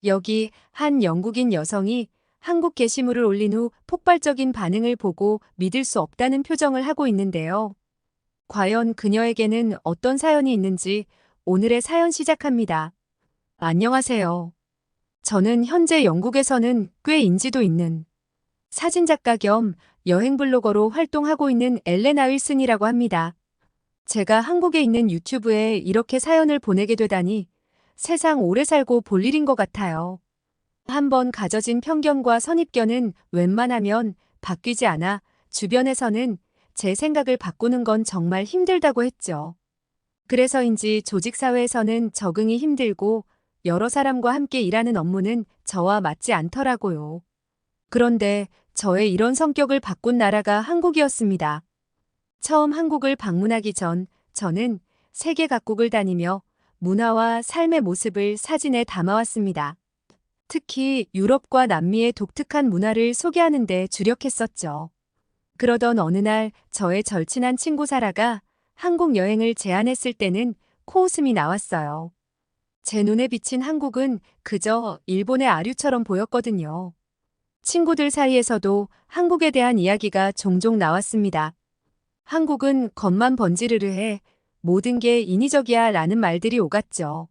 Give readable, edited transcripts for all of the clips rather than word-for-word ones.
여기 한 영국인 여성이 한국 게시물을 올린 후 폭발적인 반응을 보고 믿을 수 없다는 표정을 하고 있는데요. 과연 그녀에게는 어떤 사연이 있는지 오늘의 사연 시작합니다. 안녕하세요. 저는 현재 영국에서는 꽤 인지도 있는 사진작가 겸 여행 블로거로 활동하고 있는 엘레나 윌슨이라고 합니다. 제가 한국에 있는 유튜브에 이렇게 사연을 보내게 되다니 세상 오래 살고 볼 일인 것 같아요. 한번 가져진 편견과 선입견은 웬만하면 바뀌지 않아 주변에서는 제 생각을 바꾸는 건 정말 힘들다고 했죠. 그래서인지 조직사회에서는 적응이 힘들고 여러 사람과 함께 일하는 업무는 저와 맞지 않더라고요. 그런데 저의 이런 성격을 바꾼 나라가 한국이었습니다. 처음 한국을 방문하기 전 저는 세계 각국을 다니며 문화와 삶의 모습을 사진에 담아왔습니다. 특히 유럽과 남미의 독특한 문화를 소개하는 데 주력했었죠. 그러던 어느 날 저의 절친한 친구 사라가 한국 여행을 제안했을 때는 코웃음이 나왔어요. 제 눈에 비친 한국은 그저 일본의 아류처럼 보였거든요. 친구들 사이에서도 한국에 대한 이야기가 종종 나왔습니다. 한국은 겉만 번지르르해 모든 게 인위적이야 라는 말들이 오갔죠.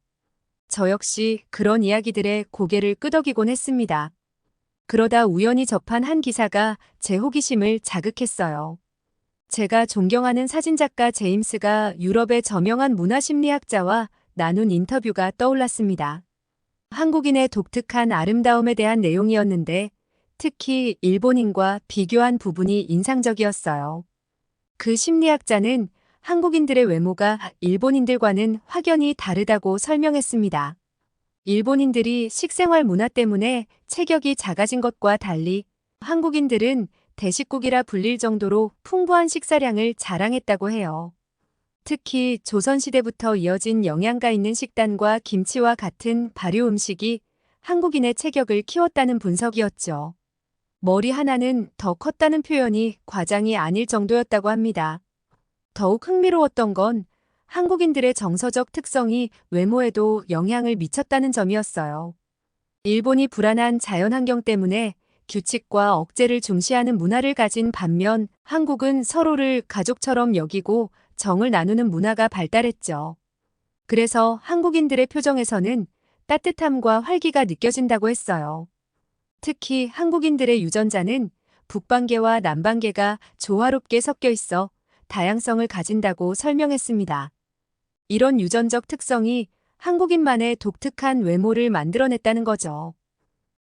저 역시 그런 이야기들에 고개를 끄덕이곤 했습니다. 그러다 우연히 접한 한 기사가 제 호기심을 자극했어요. 제가 존경하는 사진작가 제임스가 유럽의 저명한 문화심리학자와 나눈 인터뷰가 떠올랐습니다. 한국인의 독특한 아름다움에 대한 내용이었는데 특히 일본인과 비교한 부분이 인상적이었어요. 그 심리학자는 한국인들의 외모가 일본인들과는 확연히 다르다고 설명했습니다. 일본인들이 식생활 문화 때문에 체격이 작아진 것과 달리 한국인들은 대식국이라 불릴 정도로 풍부한 식사량을 자랑했다고 해요. 특히 조선시대부터 이어진 영양가 있는 식단과 김치와 같은 발효 음식이 한국인의 체격을 키웠다는 분석이었죠. 머리 하나는 더 컸다는 표현이 과장이 아닐 정도였다고 합니다. 더욱 흥미로웠던 건 한국인들의 정서적 특성이 외모에도 영향을 미쳤다는 점이었어요. 일본이 불안한 자연환경 때문에 규칙과 억제를 중시하는 문화를 가진 반면 한국은 서로를 가족처럼 여기고 정을 나누는 문화가 발달했죠. 그래서 한국인들의 표정에서는 따뜻함과 활기가 느껴진다고 했어요. 특히 한국인들의 유전자는 북방계와 남방계가 조화롭게 섞여 있어 다양성을 가진다고 설명했습니다. 이런 유전적 특성이 한국인만의 독특한 외모를 만들어냈다는 거죠.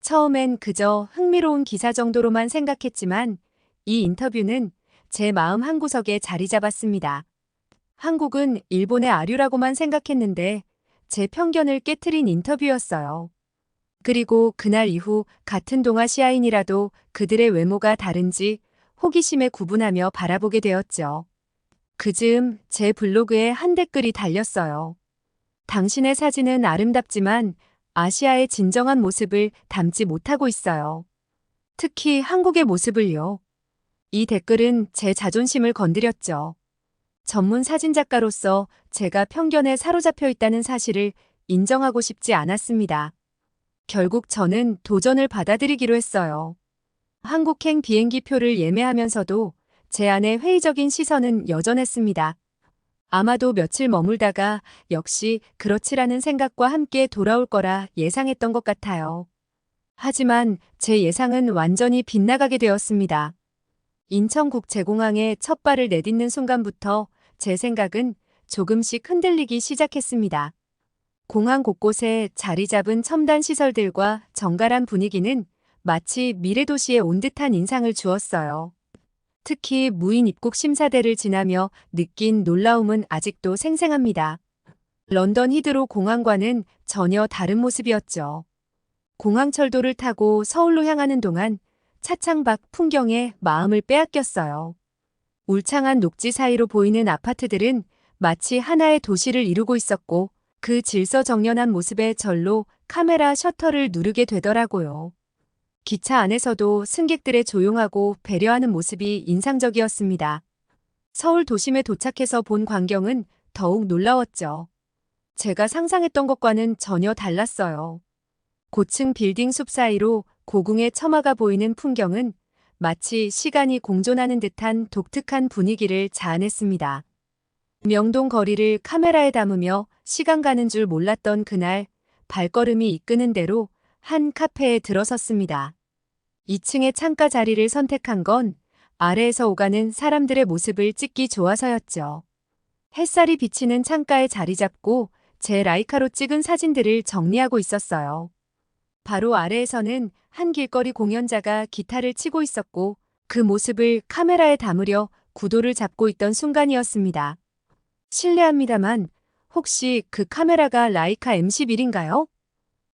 처음엔 그저 흥미로운 기사 정도로만 생각했지만 이 인터뷰는 제 마음 한구석에 자리 잡았습니다. 한국은 일본의 아류라고만 생각했는데 제 편견을 깨트린 인터뷰였어요. 그리고 그날 이후 같은 동아시아인이라도 그들의 외모가 다른지 호기심에 구분하며 바라보게 되었죠. 그즈음 제 블로그에 한 댓글이 달렸어요. 당신의 사진은 아름답지만 아시아의 진정한 모습을 담지 못하고 있어요. 특히 한국의 모습을요. 이 댓글은 제 자존심을 건드렸죠. 전문 사진작가로서 제가 편견에 사로잡혀 있다는 사실을 인정하고 싶지 않았습니다. 결국 저는 도전을 받아들이기로 했어요. 한국행 비행기 표를 예매하면서도 제 안의 회의적인 시선은 여전했습니다. 아마도 며칠 머물다가 역시 그렇지라는 생각과 함께 돌아올 거라 예상했던 것 같아요. 하지만 제 예상은 완전히 빗나가게 되었습니다. 인천국제공항에 첫 발을 내딛는 순간부터 제 생각은 조금씩 흔들리기 시작했습니다. 공항 곳곳에 자리 잡은 첨단 시설들과 정갈한 분위기는 마치 미래도시에 온 듯한 인상을 주었어요. 특히 무인 입국 심사대를 지나며 느낀 놀라움은 아직도 생생합니다. 런던 히드로 공항과는 전혀 다른 모습이었죠. 공항철도를 타고 서울로 향하는 동안 차창 밖 풍경에 마음을 빼앗겼어요. 울창한 녹지 사이로 보이는 아파트들은 마치 하나의 도시를 이루고 있었고 그 질서정연한 모습에 절로 카메라 셔터를 누르게 되더라고요. 기차 안에서도 승객들의 조용하고 배려하는 모습이 인상적이었습니다. 서울 도심에 도착해서 본 광경은 더욱 놀라웠죠. 제가 상상했던 것과는 전혀 달랐어요. 고층 빌딩 숲 사이로 고궁의 처마가 보이는 풍경은 마치 시간이 공존하는 듯한 독특한 분위기를 자아냈습니다. 명동 거리를 카메라에 담으며 시간 가는 줄 몰랐던 그날, 발걸음이 이끄는 대로 한 카페에 들어섰습니다. 2층의 창가 자리를 선택한 건 아래에서 오가는 사람들의 모습을 찍기 좋아서였죠. 햇살이 비치는 창가에 자리 잡고 제 라이카로 찍은 사진들을 정리하고 있었어요. 바로 아래에서는 한 길거리 공연자가 기타를 치고 있었고 그 모습을 카메라에 담으려 구도를 잡고 있던 순간이었습니다. 실례합니다만 혹시 그 카메라가 라이카 M11인가요?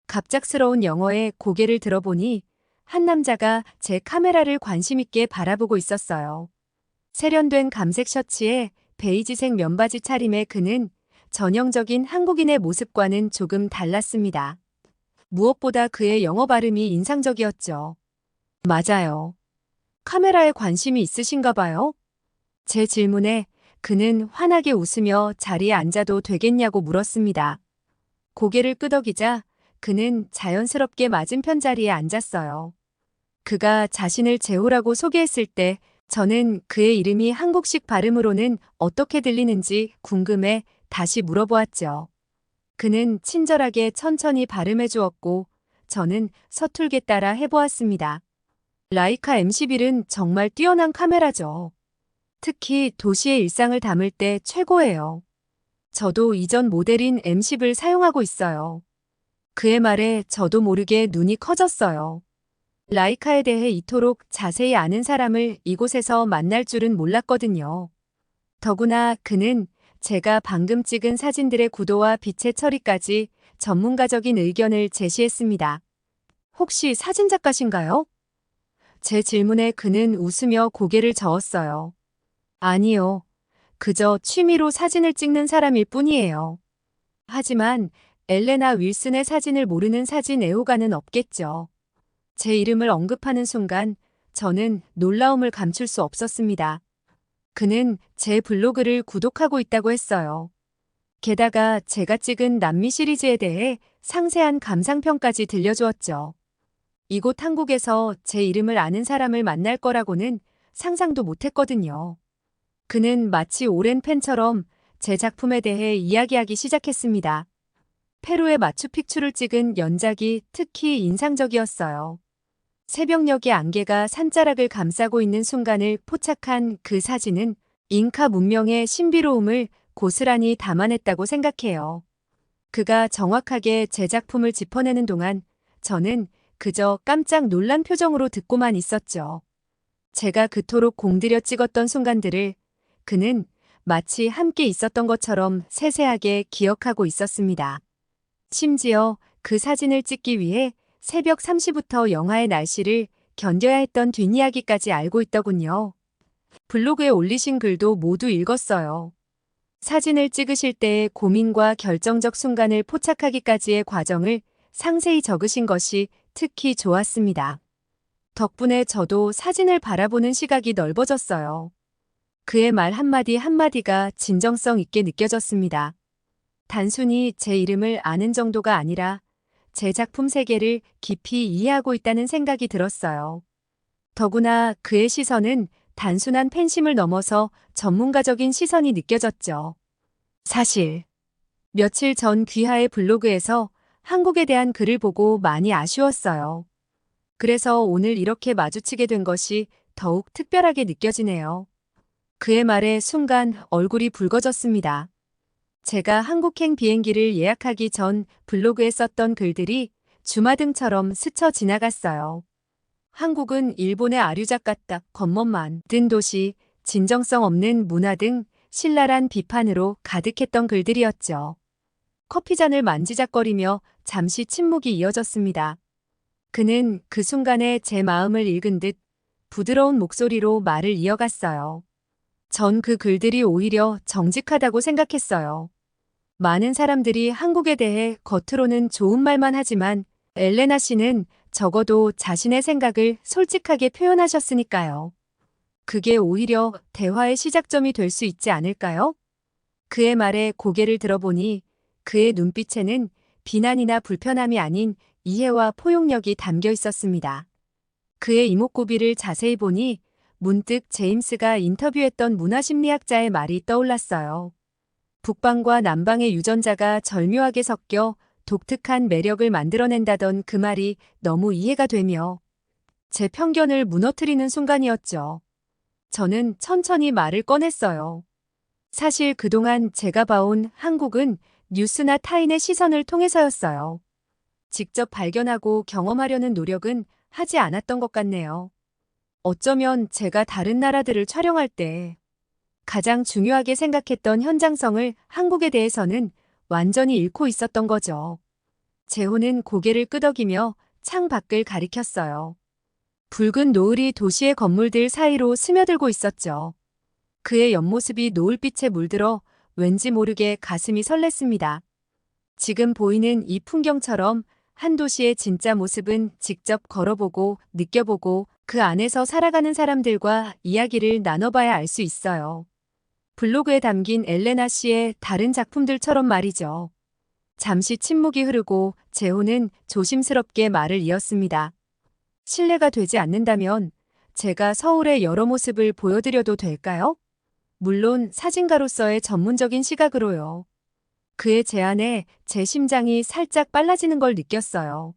갑작스러운 영어에 고개를 들어보니 한 남자가 제 카메라를 관심있게 바라보고 있었어요. 세련된 감색 셔츠에 베이지색 면바지 차림의 그는 전형적인 한국인의 모습과는 조금 달랐습니다. 무엇보다 그의 영어 발음이 인상적이었죠. 맞아요. 카메라에 관심이 있으신가 봐요? 제 질문에 그는 환하게 웃으며 자리에 앉아도 되겠냐고 물었습니다. 고개를 끄덕이자 그는 자연스럽게 맞은편 자리에 앉았어요. 그가 자신을 재호라고 소개했을 때 저는 그의 이름이 한국식 발음으로는 어떻게 들리는지 궁금해 다시 물어보았죠. 그는 친절하게 천천히 발음해 주었고 저는 서툴게 따라 해보았습니다. 라이카 M11은 정말 뛰어난 카메라죠. 특히 도시의 일상을 담을 때 최고예요. 저도 이전 모델인 M10을 사용하고 있어요. 그의 말에 저도 모르게 눈이 커졌어요. 라이카에 대해 이토록 자세히 아는 사람을 이곳에서 만날 줄은 몰랐거든요. 더구나 그는 제가 방금 찍은 사진들의 구도와 빛의 처리까지 전문가적인 의견을 제시했습니다. 혹시 사진작가신가요? 제 질문에 그는 웃으며 고개를 저었어요. 아니요. 그저 취미로 사진을 찍는 사람일 뿐이에요. 하지만 엘레나 윌슨의 사진을 모르는 사진 애호가는 없겠죠. 제 이름을 언급하는 순간 저는 놀라움을 감출 수 없었습니다. 그는 제 블로그를 구독하고 있다고 했어요. 게다가 제가 찍은 남미 시리즈에 대해 상세한 감상평까지 들려주었죠. 이곳 한국에서 제 이름을 아는 사람을 만날 거라고는 상상도 못했거든요. 그는 마치 오랜 팬처럼 제 작품에 대해 이야기하기 시작했습니다. 페루의 마추픽추를 찍은 연작이 특히 인상적이었어요. 새벽녘의 안개가 산자락을 감싸고 있는 순간을 포착한 그 사진은 잉카 문명의 신비로움을 고스란히 담아냈다고 생각해요. 그가 정확하게 제 작품을 짚어내는 동안 저는 그저 깜짝 놀란 표정으로 듣고만 있었죠. 제가 그토록 공들여 찍었던 순간들을 그는 마치 함께 있었던 것처럼 세세하게 기억하고 있었습니다. 심지어 그 사진을 찍기 위해 새벽 3시부터 영하의 날씨를 견뎌야 했던 뒷이야기까지 알고 있더군요. 블로그에 올리신 글도 모두 읽었어요. 사진을 찍으실 때의 고민과 결정적 순간을 포착하기까지의 과정을 상세히 적으신 것이 특히 좋았습니다. 덕분에 저도 사진을 바라보는 시각이 넓어졌어요. 그의 말 한마디 한마디가 진정성 있게 느껴졌습니다. 단순히 제 이름을 아는 정도가 아니라 제 작품 세계를 깊이 이해하고 있다는 생각이 들었어요. 더구나 그의 시선은 단순한 팬심을 넘어서 전문가적인 시선이 느껴졌죠. 사실 며칠 전 귀하의 블로그에서 한국에 대한 글을 보고 많이 아쉬웠어요. 그래서 오늘 이렇게 마주치게 된 것이 더욱 특별하게 느껴지네요. 그의 말에 순간 얼굴이 붉어졌습니다. 제가 한국행 비행기를 예약하기 전 블로그에 썼던 글들이 주마등처럼 스쳐 지나갔어요. 한국은 일본의 아류작 같다, 겉멋 많은 도시, 진정성 없는 문화 등 신랄한 비판으로 가득했던 글들이었죠. 커피잔을 만지작거리며 잠시 침묵이 이어졌습니다. 그는 그 순간에 제 마음을 읽은 듯 부드러운 목소리로 말을 이어갔어요. 전 그 글들이 오히려 정직하다고 생각했어요. 많은 사람들이 한국에 대해 겉으로는 좋은 말만 하지만 엘레나 씨는 적어도 자신의 생각을 솔직하게 표현하셨으니까요. 그게 오히려 대화의 시작점이 될 수 있지 않을까요? 그의 말에 고개를 들어보니 그의 눈빛에는 비난이나 불편함이 아닌 이해와 포용력이 담겨 있었습니다. 그의 이목구비를 자세히 보니 문득 제임스가 인터뷰했던 문화심리학자의 말이 떠올랐어요. 북방과 남방의 유전자가 절묘하게 섞여 독특한 매력을 만들어낸다던 그 말이 너무 이해가 되며 제 편견을 무너뜨리는 순간이었죠. 저는 천천히 말을 꺼냈어요. 사실 그동안 제가 봐온 한국은 뉴스나 타인의 시선을 통해서였어요. 직접 발견하고 경험하려는 노력은 하지 않았던 것 같네요. 어쩌면 제가 다른 나라들을 촬영할 때 가장 중요하게 생각했던 현장성을 한국에 대해서는 완전히 잃고 있었던 거죠. 재호는 고개를 끄덕이며 창 밖을 가리켰어요. 붉은 노을이 도시의 건물들 사이로 스며들고 있었죠. 그의 옆모습이 노을빛에 물들어 왠지 모르게 가슴이 설렜습니다. 지금 보이는 이 풍경처럼 한 도시의 진짜 모습은 직접 걸어보고 느껴보고 그 안에서 살아가는 사람들과 이야기를 나눠봐야 알 수 있어요. 블로그에 담긴 엘레나 씨의 다른 작품들처럼 말이죠. 잠시 침묵이 흐르고 재호는 조심스럽게 말을 이었습니다. 실례가 되지 않는다면 제가 서울의 여러 모습을 보여드려도 될까요? 물론 사진가로서의 전문적인 시각으로요. 그의 제안에 제 심장이 살짝 빨라지는 걸 느꼈어요.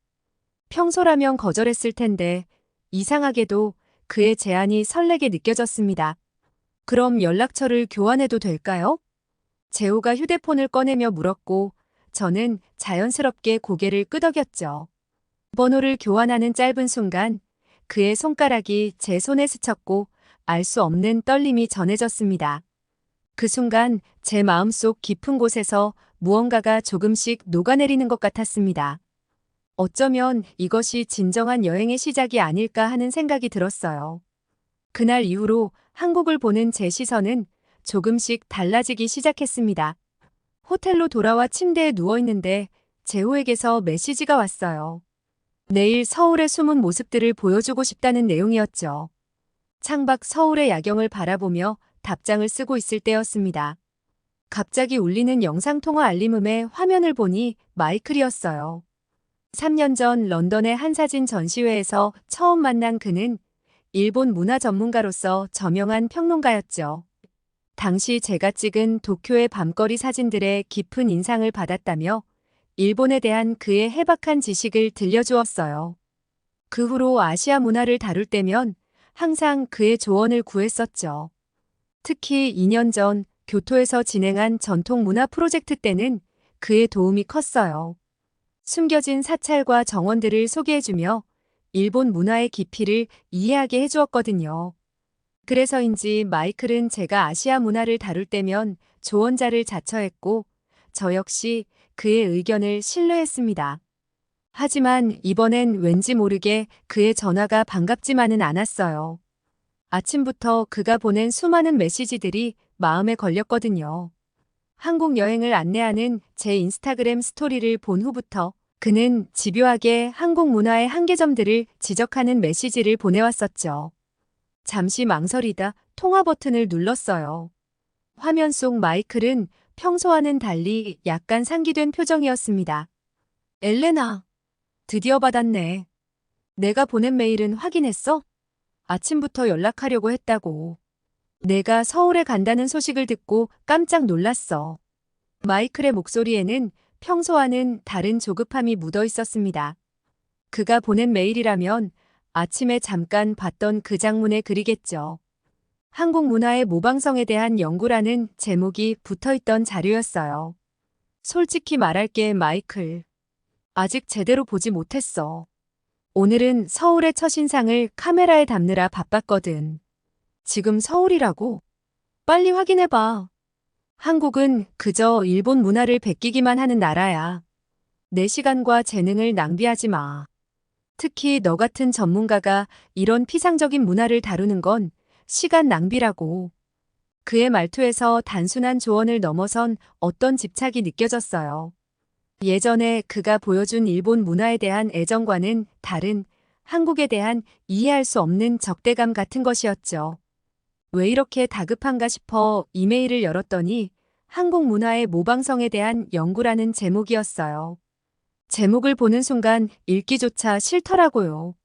평소라면 거절했을 텐데 이상하게도 그의 제안이 설레게 느껴졌습니다. 그럼 연락처를 교환해도 될까요? 재호가 휴대폰을 꺼내며 물었고 저는 자연스럽게 고개를 끄덕였죠. 번호를 교환하는 짧은 순간 그의 손가락이 제 손에 스쳤고 알 수 없는 떨림이 전해졌습니다. 그 순간 제 마음속 깊은 곳에서 무언가가 조금씩 녹아내리는 것 같았습니다. 어쩌면 이것이 진정한 여행의 시작이 아닐까 하는 생각이 들었어요. 그날 이후로 한국을 보는 제 시선은 조금씩 달라지기 시작했습니다. 호텔로 돌아와 침대에 누워있는데 재호에게서 메시지가 왔어요. 내일 서울의 숨은 모습들을 보여주고 싶다는 내용이었죠. 창밖 서울의 야경을 바라보며 답장을 쓰고 있을 때였습니다. 갑자기 울리는 영상통화 알림음의 화면을 보니 마이클이었어요. 3년 전 런던의 한 사진 전시회에서 처음 만난 그는 일본 문화 전문가로서 저명한 평론가였죠. 당시 제가 찍은 도쿄의 밤거리 사진들에 깊은 인상을 받았다며 일본에 대한 그의 해박한 지식을 들려주었어요. 그 후로 아시아 문화를 다룰 때면 항상 그의 조언을 구했었죠. 특히 2년 전 교토에서 진행한 전통 문화 프로젝트 때는 그의 도움이 컸어요. 숨겨진 사찰과 정원들을 소개해주며 일본 문화의 깊이를 이해하게 해주었거든요. 그래서인지 마이클은 제가 아시아 문화를 다룰 때면 조언자를 자처했고 저 역시 그의 의견을 신뢰했습니다. 하지만 이번엔 왠지 모르게 그의 전화가 반갑지만은 않았어요. 아침부터 그가 보낸 수많은 메시지들이 마음에 걸렸거든요. 한국 여행을 안내하는 제 인스타그램 스토리를 본 후부터 그는 집요하게 한국 문화의 한계점들을 지적하는 메시지를 보내왔었죠. 잠시 망설이다 통화 버튼을 눌렀어요. 화면 속 마이클은 평소와는 달리 약간 상기된 표정이었습니다. 엘레나, 드디어 받았네. 내가 보낸 메일은 확인했어? 아침부터 연락하려고 했다고. 내가 서울에 간다는 소식을 듣고 깜짝 놀랐어. 마이클의 목소리에는 평소와는 다른 조급함이 묻어 있었습니다. 그가 보낸 메일이라면 아침에 잠깐 봤던 그 장문의 글이겠죠. 한국 문화의 모방성에 대한 연구라는 제목이 붙어있던 자료였어요. 솔직히 말할게, 마이클. 아직 제대로 보지 못했어. 오늘은 서울의 첫인상을 카메라에 담느라 바빴거든. 지금 서울이라고? 빨리 확인해봐. 한국은 그저 일본 문화를 베끼기만 하는 나라야. 내 시간과 재능을 낭비하지 마. 특히 너 같은 전문가가 이런 피상적인 문화를 다루는 건 시간 낭비라고. 그의 말투에서 단순한 조언을 넘어선 어떤 집착이 느껴졌어요. 예전에 그가 보여준 일본 문화에 대한 애정과는 다른 한국에 대한 이해할 수 없는 적대감 같은 것이었죠. 왜 이렇게 다급한가 싶어 이메일을 열었더니 한국 문화의 모방성에 대한 연구라는 제목이었어요. 제목을 보는 순간 읽기조차 싫더라고요.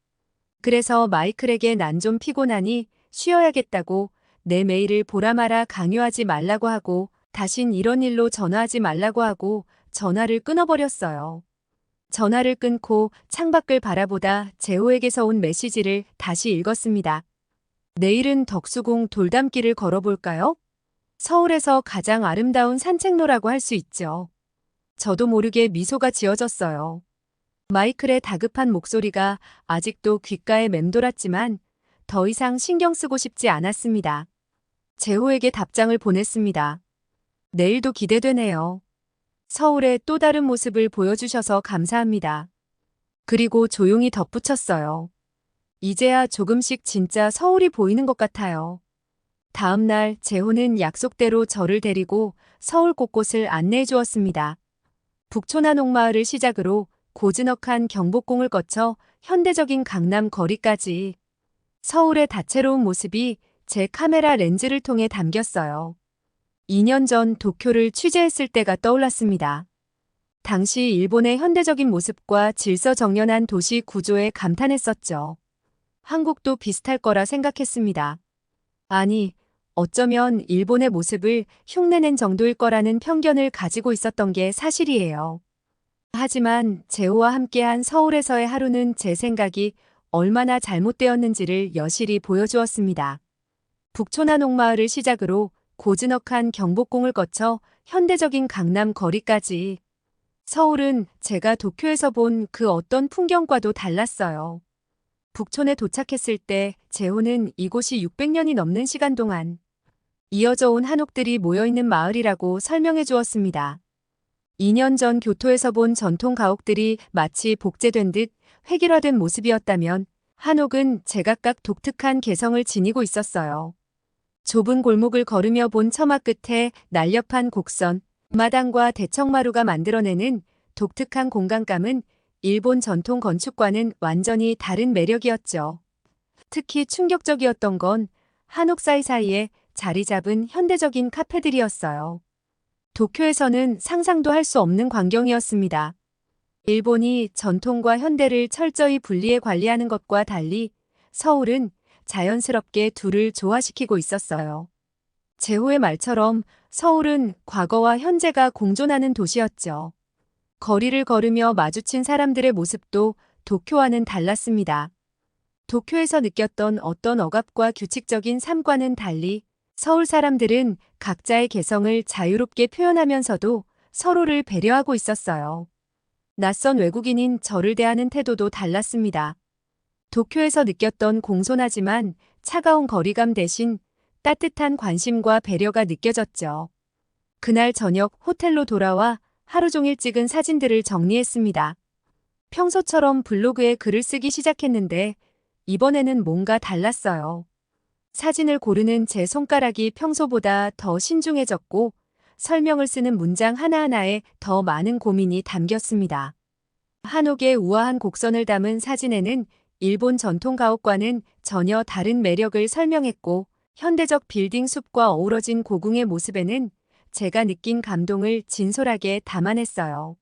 그래서 마이클에게 난 좀 피곤하니 쉬어야겠다고 내 메일을 보라 마라 강요하지 말라고 하고 다신 이런 일로 전화하지 말라고 하고 전화를 끊어버렸어요. 전화를 끊고 창밖을 바라보다 재호에게서 온 메시지를 다시 읽었습니다. 내일은 덕수궁 돌담길을 걸어볼까요? 서울에서 가장 아름다운 산책로라고 할 수 있죠. 저도 모르게 미소가 지어졌어요. 마이클의 다급한 목소리가 아직도 귓가에 맴돌았지만 더 이상 신경 쓰고 싶지 않았습니다. 재호에게 답장을 보냈습니다. 내일도 기대되네요. 서울의 또 다른 모습을 보여주셔서 감사합니다. 그리고 조용히 덧붙였어요. 이제야 조금씩 진짜 서울이 보이는 것 같아요. 다음 날 재호는 약속대로 저를 데리고 서울 곳곳을 안내해 주었습니다. 북촌 한옥마을을 시작으로 고즈넉한 경복궁을 거쳐 현대적인 강남 거리까지 서울의 다채로운 모습이 제 카메라 렌즈를 통해 담겼어요. 2년 전 도쿄를 취재했을 때가 떠올랐습니다. 당시 일본의 현대적인 모습과 질서정연한 도시 구조에 감탄했었죠. 한국도 비슷할 거라 생각했습니다. 아니, 어쩌면 일본의 모습을 흉내낸 정도일 거라는 편견을 가지고 있었던 게 사실이에요. 하지만 재호와 함께한 서울에서의 하루는 제 생각이 얼마나 잘못되었는지를 여실히 보여주었습니다. 북촌 한옥마을을 시작으로 고즈넉한 경복궁을 거쳐 현대적인 강남 거리까지 서울은 제가 도쿄에서 본 그 어떤 풍경과도 달랐어요. 북촌에 도착했을 때 재호는 이곳이 600년이 넘는 시간 동안 이어져 온 한옥들이 모여있는 마을이라고 설명해 주었습니다. 2년 전 교토에서 본 전통 가옥들이 마치 복제된 듯 획일화된 모습이었다면 한옥은 제각각 독특한 개성을 지니고 있었어요. 좁은 골목을 걸으며 본 처마 끝에 날렵한 곡선, 마당과 대청마루가 만들어내는 독특한 공간감은 일본 전통 건축과는 완전히 다른 매력이었죠. 특히 충격적이었던 건 한옥 사이사이에 자리 잡은 현대적인 카페들이었어요. 도쿄에서는 상상도 할 수 없는 광경이었습니다. 일본이 전통과 현대를 철저히 분리해 관리하는 것과 달리 서울은 자연스럽게 둘을 조화시키고 있었어요. 재호의 말처럼 서울은 과거와 현재가 공존하는 도시였죠. 거리를 걸으며 마주친 사람들의 모습도 도쿄와는 달랐습니다. 도쿄에서 느꼈던 어떤 억압과 규칙적인 삶과는 달리 서울 사람들은 각자의 개성을 자유롭게 표현하면서도 서로를 배려하고 있었어요. 낯선 외국인인 저를 대하는 태도도 달랐습니다. 도쿄에서 느꼈던 공손하지만 차가운 거리감 대신 따뜻한 관심과 배려가 느껴졌죠. 그날 저녁 호텔로 돌아와 하루 종일 찍은 사진들을 정리했습니다. 평소처럼 블로그에 글을 쓰기 시작했는데 이번에는 뭔가 달랐어요. 사진을 고르는 제 손가락이 평소보다 더 신중해졌고 설명을 쓰는 문장 하나하나에 더 많은 고민이 담겼습니다. 한옥의 우아한 곡선을 담은 사진에는 일본 전통 가옥과는 전혀 다른 매력을 설명했고 현대적 빌딩 숲과 어우러진 고궁의 모습에는 제가 느낀 감동을 진솔하게 담아냈어요.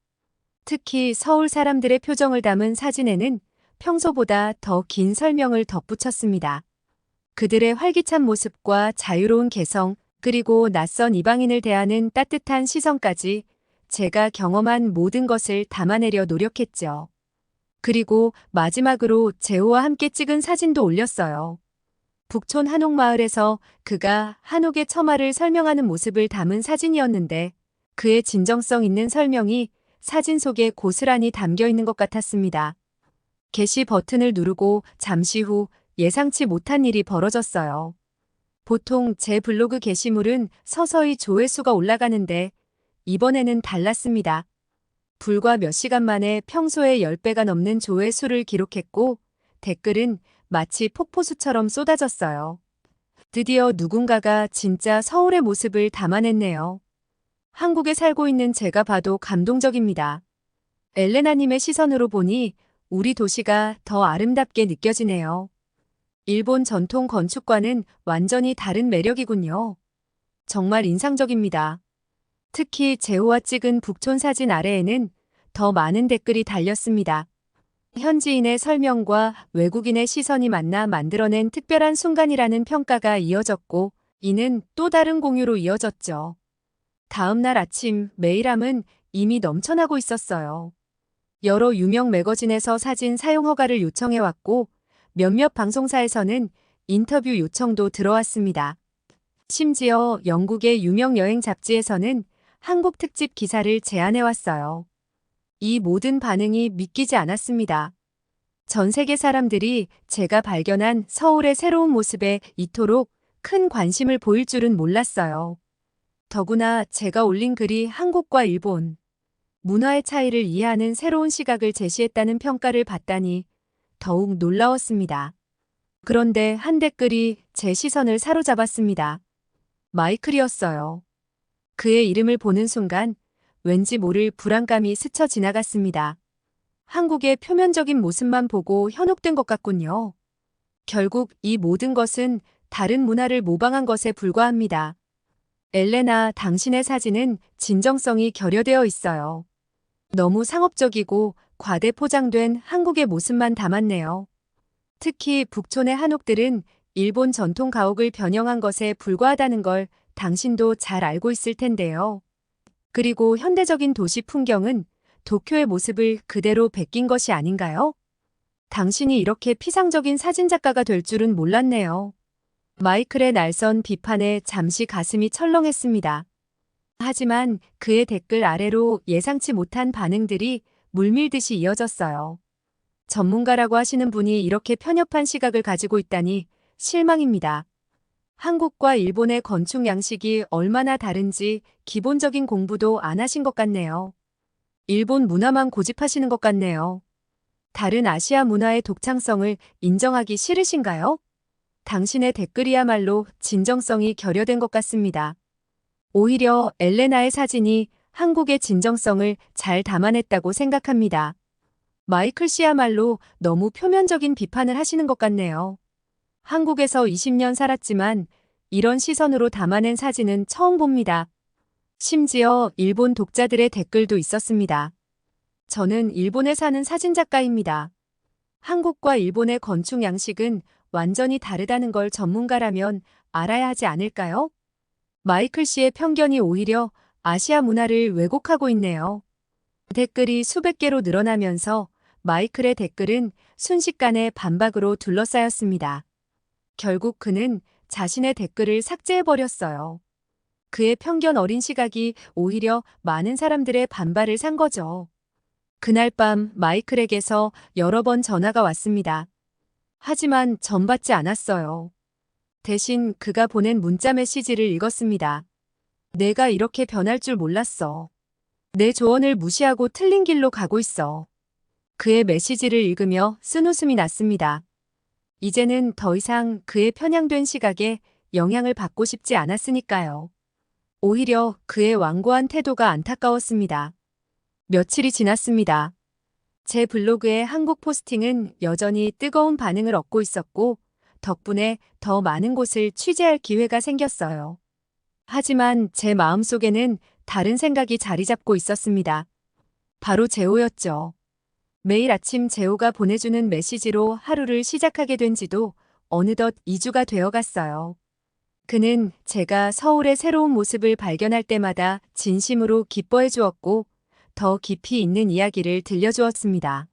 특히 서울 사람들의 표정을 담은 사진에는 평소보다 더 긴 설명을 덧붙였습니다. 그들의 활기찬 모습과 자유로운 개성, 그리고 낯선 이방인을 대하는 따뜻한 시선까지 제가 경험한 모든 것을 담아내려 노력했죠. 그리고 마지막으로 재호와 함께 찍은 사진도 올렸어요. 북촌 한옥마을에서 그가 한옥의 처마를 설명하는 모습을 담은 사진이었는데 그의 진정성 있는 설명이 사진 속에 고스란히 담겨 있는 것 같았습니다. 게시 버튼을 누르고 잠시 후 예상치 못한 일이 벌어졌어요. 보통 제 블로그 게시물은 서서히 조회수가 올라가는데 이번에는 달랐습니다. 불과 몇 시간 만에 평소의 10배가 넘는 조회수를 기록했고 댓글은 마치 폭포수처럼 쏟아졌어요. 드디어 누군가가 진짜 서울의 모습을 담아냈네요. 한국에 살고 있는 제가 봐도 감동적입니다. 엘레나님의 시선으로 보니 우리 도시가 더 아름답게 느껴지네요. 일본 전통 건축과는 완전히 다른 매력이군요. 정말 인상적입니다. 특히 재호와 찍은 북촌 사진 아래에는 더 많은 댓글이 달렸습니다. 현지인의 설명과 외국인의 시선이 만나 만들어낸 특별한 순간이라는 평가가 이어졌고, 이는 또 다른 공유로 이어졌죠. 다음 날 아침 메일함은 이미 넘쳐나고 있었어요. 여러 유명 매거진에서 사진 사용 허가를 요청해왔고, 몇몇 방송사에서는 인터뷰 요청도 들어왔습니다. 심지어 영국의 유명 여행 잡지에서는 한국 특집 기사를 제안해왔어요. 이 모든 반응이 믿기지 않았습니다. 전 세계 사람들이 제가 발견한 서울의 새로운 모습에 이토록 큰 관심을 보일 줄은 몰랐어요. 더구나 제가 올린 글이 한국과 일본, 문화의 차이를 이해하는 새로운 시각을 제시했다는 평가를 받다니 더욱 놀라웠습니다. 그런데 한 댓글이 제 시선을 사로잡았습니다. 마이클이었어요. 그의 이름을 보는 순간 왠지 모를 불안감이 스쳐 지나갔습니다. 한국의 표면적인 모습만 보고 현혹된 것 같군요. 결국 이 모든 것은 다른 문화를 모방한 것에 불과합니다. 엘레나, 당신의 사진은 진정성이 결여되어 있어요. 너무 상업적이고 과대 포장된 한국의 모습만 담았네요. 특히 북촌의 한옥들은 일본 전통 가옥을 변형한 것에 불과하다는 걸 당신도 잘 알고 있을 텐데요. 그리고 현대적인 도시 풍경은 도쿄의 모습을 그대로 베낀 것이 아닌가요? 당신이 이렇게 피상적인 사진작가가 될 줄은 몰랐네요. 마이클의 날선 비판에 잠시 가슴이 철렁했습니다. 하지만 그의 댓글 아래로 예상치 못한 반응들이 물밀듯이 이어졌어요. 전문가라고 하시는 분이 이렇게 편협한 시각을 가지고 있다니 실망입니다. 한국과 일본의 건축 양식이 얼마나 다른지 기본적인 공부도 안 하신 것 같네요. 일본 문화만 고집하시는 것 같네요. 다른 아시아 문화의 독창성을 인정하기 싫으신가요? 당신의 댓글이야말로 진정성이 결여된 것 같습니다. 오히려 엘레나의 사진이 한국의 진정성을 잘 담아냈다고 생각합니다. 마이클 씨야말로 너무 표면적인 비판을 하시는 것 같네요. 한국에서 20년 살았지만 이런 시선으로 담아낸 사진은 처음 봅니다. 심지어 일본 독자들의 댓글도 있었습니다. 저는 일본에 사는 사진작가입니다. 한국과 일본의 건축 양식은 완전히 다르다는 걸 전문가라면 알아야 하지 않을까요? 마이클 씨의 편견이 오히려 아시아 문화를 왜곡하고 있네요. 댓글이 수백 개로 늘어나면서 마이클의 댓글은 순식간에 반박으로 둘러싸였습니다. 결국 그는 자신의 댓글을 삭제해버렸어요. 그의 편견 어린 시각이 오히려 많은 사람들의 반발을 산 거죠. 그날 밤 마이클에게서 여러 번 전화가 왔습니다. 하지만 전 받지 않았어요. 대신 그가 보낸 문자 메시지를 읽었습니다. 내가 이렇게 변할 줄 몰랐어. 내 조언을 무시하고 틀린 길로 가고 있어. 그의 메시지를 읽으며 쓴웃음이 났습니다. 이제는 더 이상 그의 편향된 시각에 영향을 받고 싶지 않았으니까요. 오히려 그의 완고한 태도가 안타까웠습니다. 며칠이 지났습니다. 제 블로그의 한국 포스팅은 여전히 뜨거운 반응을 얻고 있었고, 덕분에 더 많은 곳을 취재할 기회가 생겼어요. 하지만 제 마음속에는 다른 생각이 자리 잡고 있었습니다. 바로 재호였죠. 매일 아침 재호가 보내주는 메시지로 하루를 시작하게 된 지도 어느덧 2주가 되어갔어요. 그는 제가 서울의 새로운 모습을 발견할 때마다 진심으로 기뻐해 주었고 더 깊이 있는 이야기를 들려주었습니다.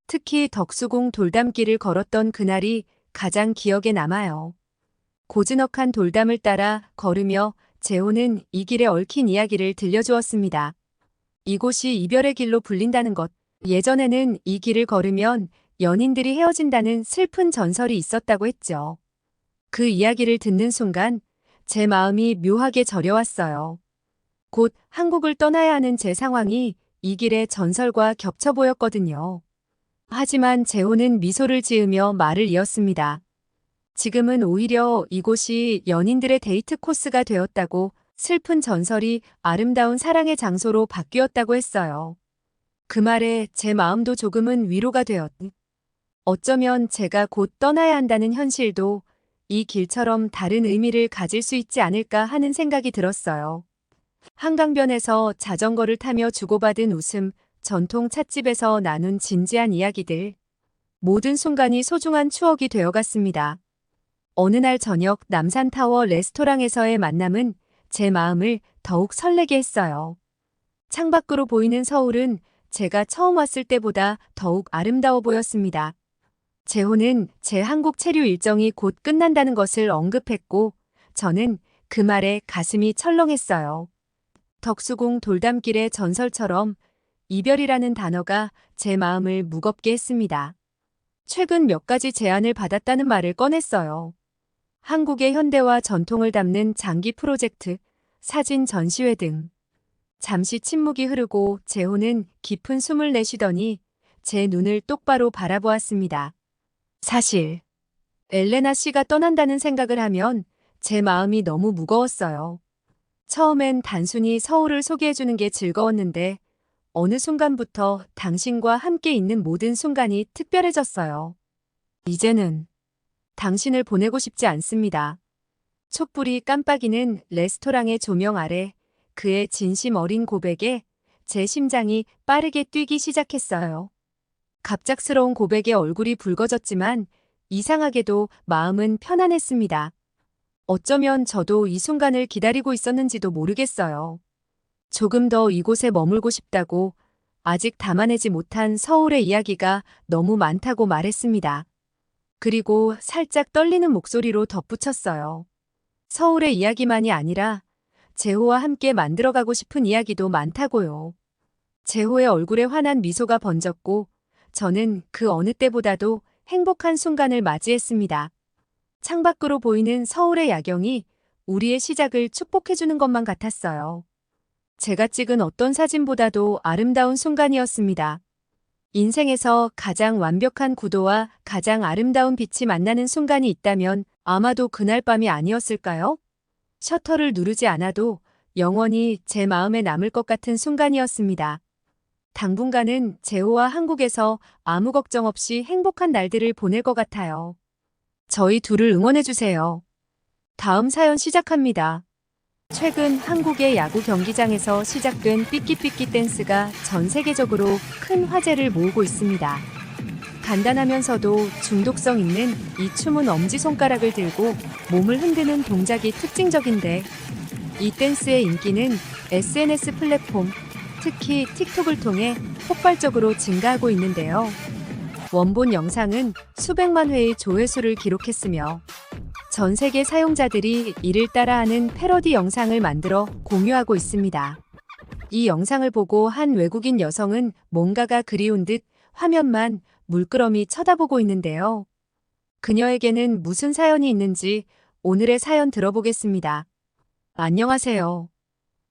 특히 덕수궁 돌담길을 걸었던 그날이 가장 기억에 남아요. 고즈넉한 돌담을 따라 걸으며 재호는 이 길에 얽힌 이야기를 들려주었습니다. 이곳이 이별의 길로 불린다는 것, 예전에는 이 길을 걸으면 연인들이 헤어진다는 슬픈 전설이 있었다고 했죠. 그 이야기를 듣는 순간 제 마음이 묘하게 저려왔어요. 곧 한국을 떠나야 하는 제 상황이 이 길의 전설과 겹쳐 보였거든요. 하지만 재호는 미소를 지으며 말을 이었습니다. 지금은 오히려 이곳이 연인들의 데이트 코스가 되었다고, 슬픈 전설이 아름다운 사랑의 장소로 바뀌었다고 했어요. 그 말에 제 마음도 조금은 위로가 되었. 어쩌면 제가 곧 떠나야 한다는 현실도 이 길처럼 다른 의미를 가질 수 있지 않을까 하는 생각이 들었어요. 한강변에서 자전거를 타며 주고받은 웃음, 전통 찻집에서 나눈 진지한 이야기들. 모든 순간이 소중한 추억이 되어갔습니다. 어느 날 저녁 남산타워 레스토랑에서의 만남은 제 마음을 더욱 설레게 했어요. 창밖으로 보이는 서울은 제가 처음 왔을 때보다 더욱 아름다워 보였습니다. 재호는 제 한국 체류 일정이 곧 끝난다는 것을 언급했고, 저는 그 말에 가슴이 철렁했어요. 덕수궁 돌담길의 전설처럼 이별이라는 단어가 제 마음을 무겁게 했습니다. 최근 몇 가지 제안을 받았다는 말을 꺼냈어요. 한국의 현대와 전통을 담는 장기 프로젝트, 사진 전시회 등. 잠시 침묵이 흐르고 재호는 깊은 숨을 내쉬더니 제 눈을 똑바로 바라보았습니다. 사실 엘레나 씨가 떠난다는 생각을 하면 제 마음이 너무 무거웠어요. 처음엔 단순히 서울을 소개해주는 게 즐거웠는데 어느 순간부터 당신과 함께 있는 모든 순간이 특별해졌어요. 이제는 당신을 보내고 싶지 않습니다. 촛불이 깜빡이는 레스토랑의 조명 아래 그의 진심 어린 고백에 제 심장이 빠르게 뛰기 시작했어요. 갑작스러운 고백에 얼굴이 붉어졌지만 이상하게도 마음은 편안했습니다. 어쩌면 저도 이 순간을 기다리고 있었는지도 모르겠어요. 조금 더 이곳에 머물고 싶다고, 아직 담아내지 못한 서울의 이야기가 너무 많다고 말했습니다. 그리고 살짝 떨리는 목소리로 덧붙였어요. 서울의 이야기만이 아니라 재호와 함께 만들어가고 싶은 이야기도 많다고요. 재호의 얼굴에 환한 미소가 번졌고 저는 그 어느 때보다도 행복한 순간을 맞이했습니다. 창밖으로 보이는 서울의 야경이 우리의 시작을 축복해주는 것만 같았어요. 제가 찍은 어떤 사진보다도 아름다운 순간이었습니다. 인생에서 가장 완벽한 구도와 가장 아름다운 빛이 만나는 순간이 있다면 아마도 그날 밤이 아니었을까요? 셔터를 누르지 않아도 영원히 제 마음에 남을 것 같은 순간이었습니다. 당분간은 재호와 한국에서 아무 걱정 없이 행복한 날들을 보낼 것 같아요. 저희 둘을 응원해주세요. 다음 사연 시작합니다. 최근 한국의 야구 경기장에서 시작된 삐끼삐끼 댄스가 전 세계적으로 큰 화제를 모으고 있습니다. 간단하면서도 중독성 있는 이 춤은 엄지손가락을 들고 몸을 흔드는 동작이 특징적인데, 이 댄스의 인기는 SNS 플랫폼, 특히 틱톡을 통해 폭발적으로 증가하고 있는데요. 원본 영상은 수백만 회의 조회수를 기록했으며 전 세계 사용자들이 이를 따라하는 패러디 영상을 만들어 공유하고 있습니다. 이 영상을 보고 한 외국인 여성은 뭔가가 그리운 듯 화면만 물끄러미 쳐다보고 있는데요. 그녀에게는 무슨 사연이 있는지 오늘의 사연 들어보겠습니다. 안녕하세요.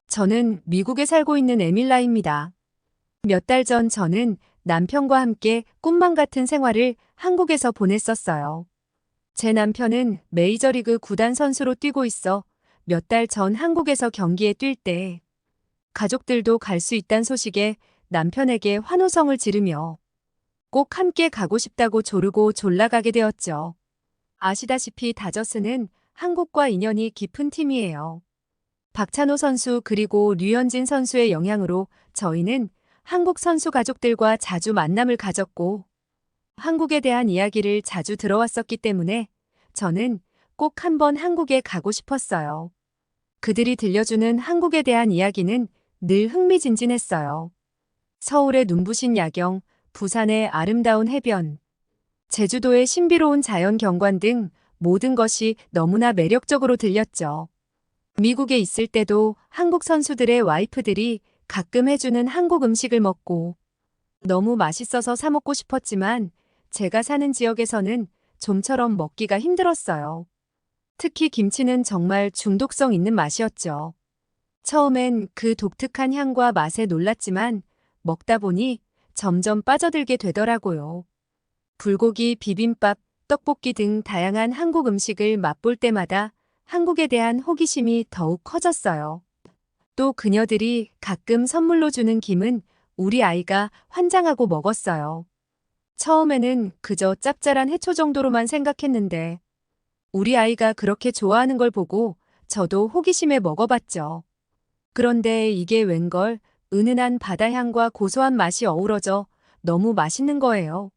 저는 미국에 살고 있는 에밀라입니다. 몇 달 전 저는 남편과 함께 꿈만 같은 생활을 한국에서 보냈었어요. 제 남편은 메이저리그 구단 선수로 뛰고 있어 몇 달 전 한국에서 경기에 뛸 때 가족들도 갈 수 있다는 소식에 남편에게 환호성을 지르며 꼭 함께 가고 싶다고 조르고 졸라가게 되었죠. 아시다시피 다저스는 한국과 인연이 깊은 팀이에요. 박찬호 선수 그리고 류현진 선수의 영향으로 저희는 한국 선수 가족들과 자주 만남을 가졌고 한국에 대한 이야기를 자주 들어왔었기 때문에 저는 꼭 한번 한국에 가고 싶었어요. 그들이 들려주는 한국에 대한 이야기는 늘 흥미진진했어요. 서울의 눈부신 야경, 부산의 아름다운 해변, 제주도의 신비로운 자연 경관 등 모든 것이 너무나 매력적으로 들렸죠. 미국에 있을 때도 한국 선수들의 와이프들이 가끔 해주는 한국 음식을 먹고 너무 맛있어서 사 먹고 싶었지만 제가 사는 지역에서는 좀처럼 먹기가 힘들었어요. 특히 김치는 정말 중독성 있는 맛이었죠. 처음엔 그 독특한 향과 맛에 놀랐지만 먹다 보니 점점 빠져들게 되더라고요. 불고기, 비빔밥, 떡볶이 등 다양한 한국 음식을 맛볼 때마다 한국에 대한 호기심이 더욱 커졌어요. 또 그녀들이 가끔 선물로 주는 김은 우리 아이가 환장하고 먹었어요. 처음에는 그저 짭짤한 해초 정도로만 생각했는데 우리 아이가 그렇게 좋아하는 걸 보고 저도 호기심에 먹어봤죠. 그런데 이게 웬걸 은은한 바다향과 고소한 맛이 어우러져 너무 맛있는 거예요.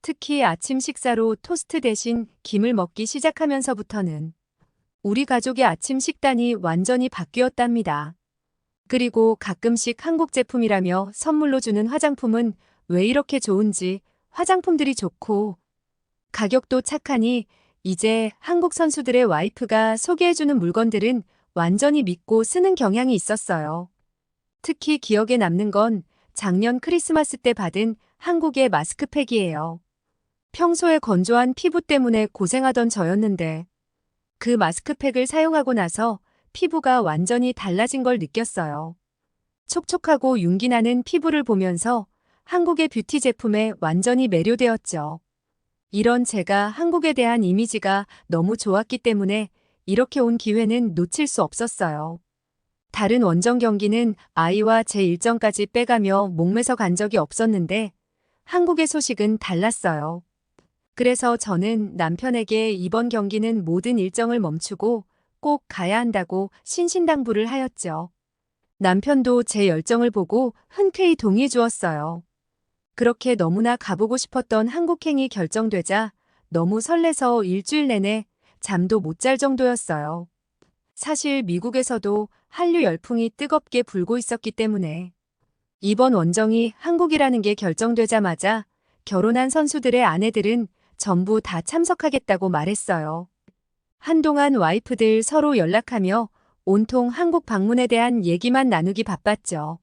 특히 아침 식사로 토스트 대신 김을 먹기 시작하면서부터는 우리 가족의 아침 식단이 완전히 바뀌었답니다. 그리고 가끔씩 한국 제품이라며 선물로 주는 화장품은 왜 이렇게 좋은지 화장품들이 좋고 가격도 착하니 이제 한국 선수들의 와이프가 소개해주는 물건들은 완전히 믿고 쓰는 경향이 있었어요. 특히 기억에 남는 건 작년 크리스마스 때 받은 한국의 마스크팩이에요. 평소에 건조한 피부 때문에 고생하던 저였는데 그 마스크팩을 사용하고 나서 피부가 완전히 달라진 걸 느꼈어요. 촉촉하고 윤기 나는 피부를 보면서 한국의 뷰티 제품에 완전히 매료되었죠. 이런 제가 한국에 대한 이미지가 너무 좋았기 때문에 이렇게 온 기회는 놓칠 수 없었어요. 다른 원정 경기는 아이와 제 일정까지 빼가며 목매서 간 적이 없었는데 한국의 소식은 달랐어요. 그래서 저는 남편에게 이번 경기는 모든 일정을 멈추고 꼭 가야 한다고 신신당부를 하였죠. 남편도 제 열정을 보고 흔쾌히 동의해 주었어요. 그렇게 너무나 가보고 싶었던 한국행이 결정되자 너무 설레서 일주일 내내 잠도 못 잘 정도였어요. 사실 미국에서도 한류 열풍이 뜨겁게 불고 있었기 때문에 이번 원정이 한국이라는 게 결정되자마자 결혼한 선수들의 아내들은 전부 다 참석하겠다고 말했어요. 한동안 와이프들 서로 연락하며 온통 한국 방문에 대한 얘기만 나누기 바빴죠.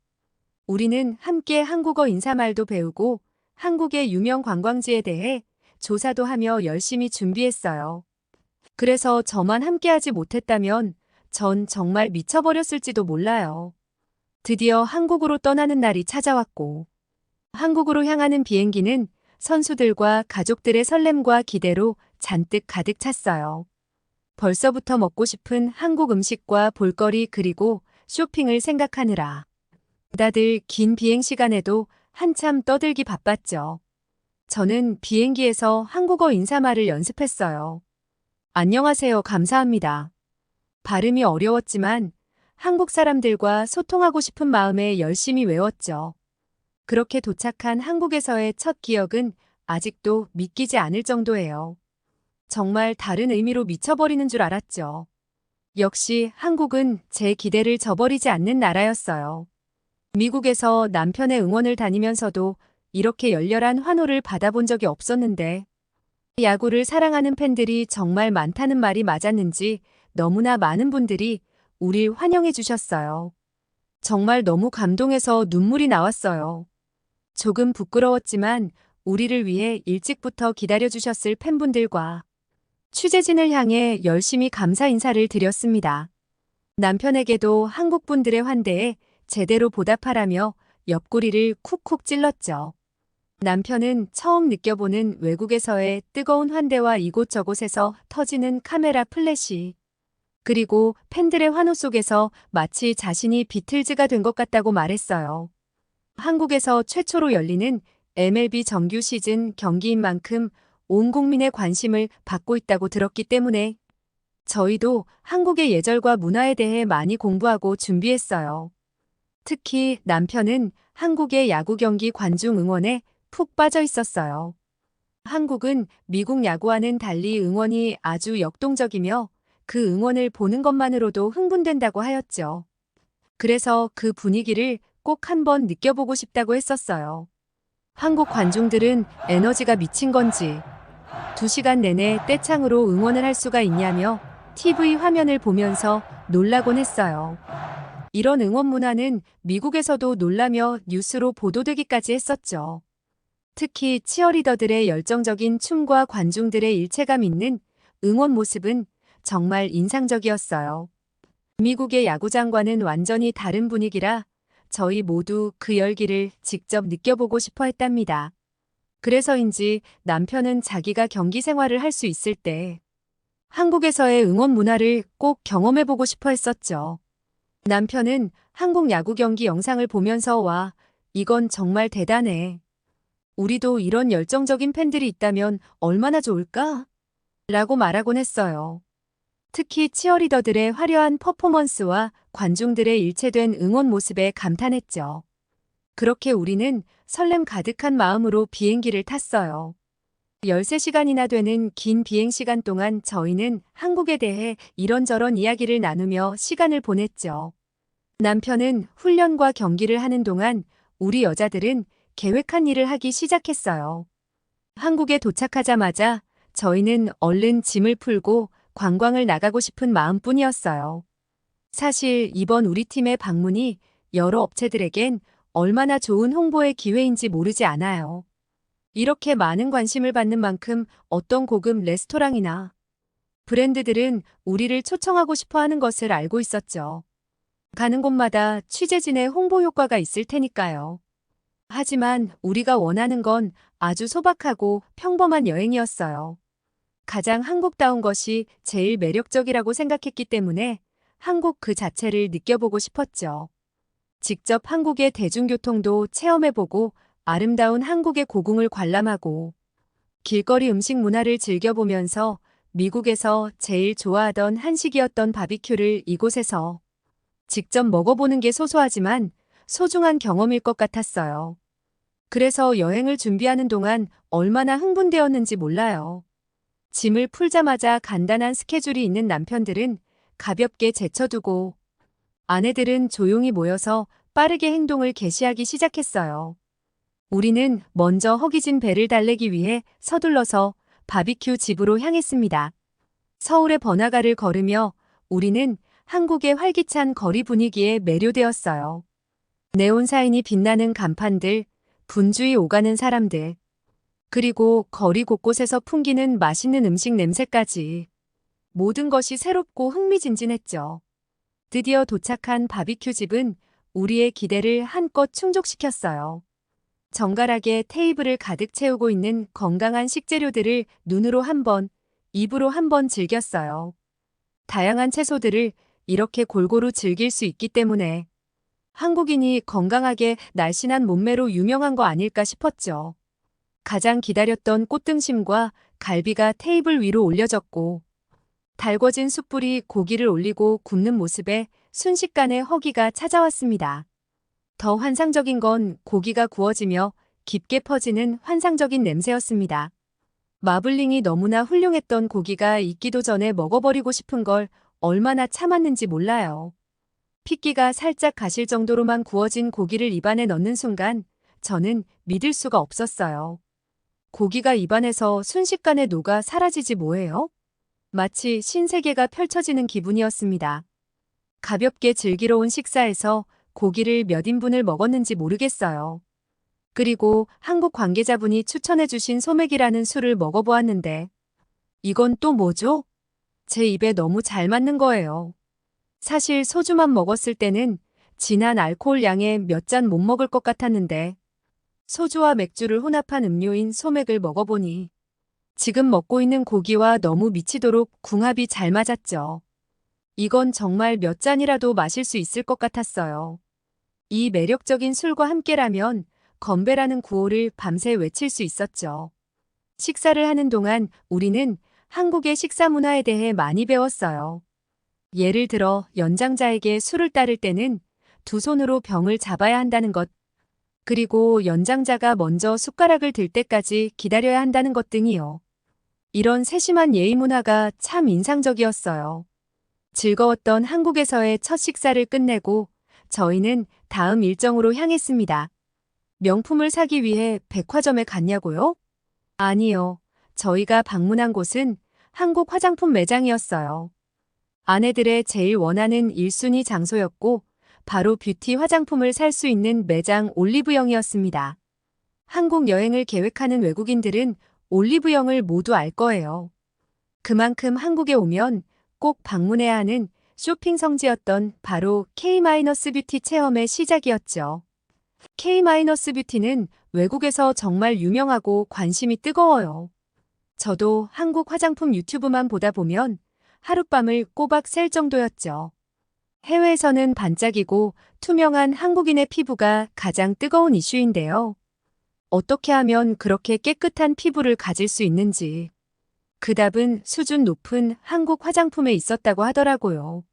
우리는 함께 한국어 인사말도 배우고 한국의 유명 관광지에 대해 조사도 하며 열심히 준비했어요. 그래서 저만 함께하지 못했다면 전 정말 미쳐버렸을지도 몰라요. 드디어 한국으로 떠나는 날이 찾아왔고 한국으로 향하는 비행기는 선수들과 가족들의 설렘과 기대로 잔뜩 가득 찼어요. 벌써부터 먹고 싶은 한국 음식과 볼거리 그리고 쇼핑을 생각하느라 다들 긴 비행 시간에도 한참 떠들기 바빴죠. 저는 비행기에서 한국어 인사말을 연습했어요. 안녕하세요, 감사합니다. 발음이 어려웠지만 한국 사람들과 소통하고 싶은 마음에 열심히 외웠죠. 그렇게 도착한 한국에서의 첫 기억은 아직도 믿기지 않을 정도예요. 정말 다른 의미로 미쳐버리는 줄 알았죠. 역시 한국은 제 기대를 저버리지 않는 나라였어요. 미국에서 남편의 응원을 다니면서도 이렇게 열렬한 환호를 받아본 적이 없었는데 야구를 사랑하는 팬들이 정말 많다는 말이 맞았는지 너무나 많은 분들이 우릴 환영해 주셨어요. 정말 너무 감동해서 눈물이 나왔어요. 조금 부끄러웠지만 우리를 위해 일찍부터 기다려주셨을 팬분들과 취재진을 향해 열심히 감사 인사를 드렸습니다. 남편에게도 한국분들의 환대에 제대로 보답하라며 옆구리를 쿡쿡 찔렀죠. 남편은 처음 느껴보는 외국에서의 뜨거운 환대와 이곳저곳에서 터지는 카메라 플래시, 그리고 팬들의 환호 속에서 마치 자신이 비틀즈가 된 것 같다고 말했어요. 한국에서 최초로 열리는 MLB 정규 시즌 경기인 만큼 온 국민의 관심을 받고 있다고 들었기 때문에 저희도 한국의 예절과 문화에 대해 많이 공부하고 준비했어요. 특히 남편은 한국의 야구 경기 관중 응원에 푹 빠져 있었어요. 한국은 미국 야구와는 달리 응원이 아주 역동적이며 그 응원을 보는 것만으로도 흥분된다고 하였죠. 그래서 그 분위기를 꼭 한번 느껴보고 싶다고 했었어요. 한국 관중들은 에너지가 미친 건지 2시간 내내 떼창으로 응원을 할 수가 있냐며 TV 화면을 보면서 놀라곤 했어요. 이런 응원 문화는 미국에서도 놀라며 뉴스로 보도되기까지 했었죠. 특히 치어리더들의 열정적인 춤과 관중들의 일체감 있는 응원 모습은 정말 인상적이었어요. 미국의 야구장과는 완전히 다른 분위기라 저희 모두 그 열기를 직접 느껴보고 싶어 했답니다. 그래서인지 남편은 자기가 경기 생활을 할 수 있을 때 한국에서의 응원 문화를 꼭 경험해보고 싶어 했었죠. 남편은 한국 야구 경기 영상을 보면서 와, 이건 정말 대단해. 우리도 이런 열정적인 팬들이 있다면 얼마나 좋을까? 라고 말하곤 했어요. 특히 치어리더들의 화려한 퍼포먼스와 관중들의 일체된 응원 모습에 감탄했죠. 그렇게 우리는 설렘 가득한 마음으로 비행기를 탔어요. 13시간이나 되는 긴 비행 시간 동안 저희는 한국에 대해 이런저런 이야기를 나누며 시간을 보냈죠. 남편은 훈련과 경기를 하는 동안 우리 여자들은 계획한 일을 하기 시작했어요. 한국에 도착하자마자 저희는 얼른 짐을 풀고 관광을 나가고 싶은 마음뿐이었어요. 사실 이번 우리 팀의 방문이 여러 업체들에겐 얼마나 좋은 홍보의 기회인지 모르지 않아요. 이렇게 많은 관심을 받는 만큼 어떤 고급 레스토랑이나 브랜드들은 우리를 초청하고 싶어 하는 것을 알고 있었죠. 가는 곳마다 취재진의 홍보 효과가 있을 테니까요. 하지만 우리가 원하는 건 아주 소박하고 평범한 여행이었어요. 가장 한국다운 것이 제일 매력적이라고 생각했기 때문에 한국 그 자체를 느껴보고 싶었죠. 직접 한국의 대중교통도 체험해보고 아름다운 한국의 고궁을 관람하고 길거리 음식 문화를 즐겨보면서 미국에서 제일 좋아하던 한식이었던 바비큐를 이곳에서 직접 먹어보는 게 소소하지만 소중한 경험일 것 같았어요. 그래서 여행을 준비하는 동안 얼마나 흥분되었는지 몰라요. 짐을 풀자마자 간단한 스케줄이 있는 남편들은 가볍게 제쳐두고 아내들은 조용히 모여서 빠르게 행동을 개시하기 시작했어요. 우리는 먼저 허기진 배를 달래기 위해 서둘러서 바비큐 집으로 향했습니다. 서울의 번화가를 걸으며 우리는 한국의 활기찬 거리 분위기에 매료되었어요. 네온사인이 빛나는 간판들, 분주히 오가는 사람들, 그리고 거리 곳곳에서 풍기는 맛있는 음식 냄새까지 모든 것이 새롭고 흥미진진했죠. 드디어 도착한 바비큐 집은 우리의 기대를 한껏 충족시켰어요. 정갈하게 테이블을 가득 채우고 있는 건강한 식재료들을 눈으로 한 번, 입으로 한 번 즐겼어요. 다양한 채소들을 이렇게 골고루 즐길 수 있기 때문에 한국인이 건강하게 날씬한 몸매로 유명한 거 아닐까 싶었죠. 가장 기다렸던 꽃등심과 갈비가 테이블 위로 올려졌고 달궈진 숯불이 고기를 올리고 굽는 모습에 순식간에 허기가 찾아왔습니다. 더 환상적인 건 고기가 구워지며 깊게 퍼지는 환상적인 냄새였습니다. 마블링이 너무나 훌륭했던 고기가 익기도 전에 먹어버리고 싶은 걸 얼마나 참았는지 몰라요. 핏기가 살짝 가실 정도로만 구워진 고기를 입안에 넣는 순간 저는 믿을 수가 없었어요. 고기가 입안에서 순식간에 녹아 사라지지 뭐예요? 마치 신세계가 펼쳐지는 기분이었습니다. 가볍게 즐기러온 식사에서 고기를 몇 인분을 먹었는지 모르겠어요. 그리고 한국 관계자분이 추천해주신 소맥이라는 술을 먹어보았는데 이건 또 뭐죠? 제 입에 너무 잘 맞는 거예요. 사실 소주만 먹었을 때는 진한 알코올 양에 몇 잔 못 먹을 것 같았는데 소주와 맥주를 혼합한 음료인 소맥을 먹어보니 지금 먹고 있는 고기와 너무 미치도록 궁합이 잘 맞았죠. 이건 정말 몇 잔이라도 마실 수 있을 것 같았어요. 이 매력적인 술과 함께라면 건배라는 구호를 밤새 외칠 수 있었죠. 식사를 하는 동안 우리는 한국의 식사 문화에 대해 많이 배웠어요. 예를 들어 연장자에게 술을 따를 때는 두 손으로 병을 잡아야 한다는 것, 그리고 연장자가 먼저 숟가락을 들 때까지 기다려야 한다는 것 등이요. 이런 세심한 예의 문화가 참 인상적이었어요. 즐거웠던 한국에서의 첫 식사를 끝내고 저희는 다음 일정으로 향했습니다. 명품을 사기 위해 백화점에 갔냐고요? 아니요. 저희가 방문한 곳은 한국 화장품 매장이었어요. 아내들의 제일 원하는 1순위 장소였고 바로 뷰티 화장품을 살 수 있는 매장 올리브영이었습니다. 한국 여행을 계획하는 외국인들은 올리브영을 모두 알 거예요. 그만큼 한국에 오면 꼭 방문해야 하는 쇼핑 성지였던 바로 K-뷰티 체험의 시작이었죠. K-뷰티는 외국에서 정말 유명하고 관심이 뜨거워요. 저도 한국 화장품 유튜브만 보다 보면 하룻밤을 꼬박 샐 정도였죠. 해외에서는 반짝이고 투명한 한국인의 피부가 가장 뜨거운 이슈인데요. 어떻게 하면 그렇게 깨끗한 피부를 가질 수 있는지, 그 답은 수준 높은 한국 화장품에 있었다고 하더라고요.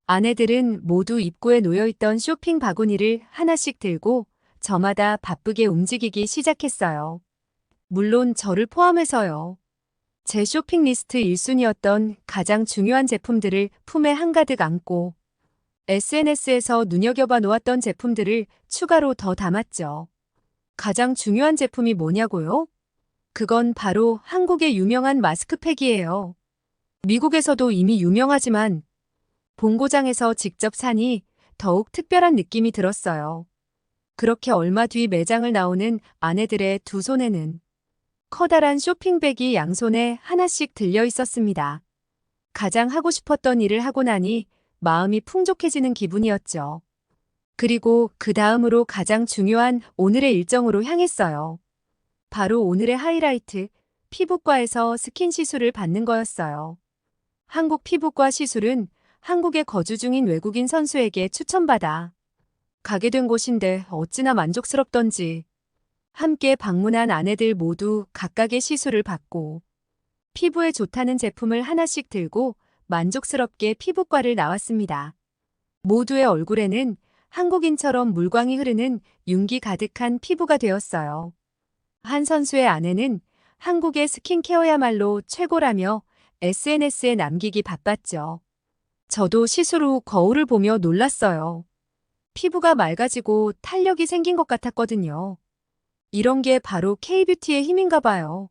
아내들은 모두 입구에 놓여있던 쇼핑 바구니를 하나씩 들고 저마다 바쁘게 움직이기 시작했어요. 물론 저를 포함해서요. 제 쇼핑 리스트 1순위였던 가장 중요한 제품들을 품에 한가득 안고 SNS에서 눈여겨봐 놓았던 제품들을 추가로 더 담았죠. 가장 중요한 제품이 뭐냐고요? 그건 바로 한국의 유명한 마스크팩이에요. 미국에서도 이미 유명하지만 본고장에서 직접 사니 더욱 특별한 느낌이 들었어요. 그렇게 얼마 뒤 매장을 나오는 아내들의 두 손에는 커다란 쇼핑백이 양손에 하나씩 들려 있었습니다. 가장 하고 싶었던 일을 하고 나니 마음이 풍족해지는 기분이었죠. 그리고 그 다음으로 가장 중요한 오늘의 일정으로 향했어요. 바로 오늘의 하이라이트, 피부과에서 스킨 시술을 받는 거였어요. 한국 피부과 시술은 한국에 거주 중인 외국인 선수에게 추천받아 가게 된 곳인데 어찌나 만족스럽던지 함께 방문한 아내들 모두 각각의 시술을 받고 피부에 좋다는 제품을 하나씩 들고 만족스럽게 피부과를 나왔습니다. 모두의 얼굴에는 한국인처럼 물광이 흐르는 윤기 가득한 피부가 되었어요. 한 선수의 아내는 한국의 스킨케어야말로 최고라며 SNS에 남기기 바빴죠. 저도 시술 후 거울을 보며 놀랐어요. 피부가 맑아지고 탄력이 생긴 것 같았거든요. 이런 게 바로 K뷰티의 힘인가 봐요.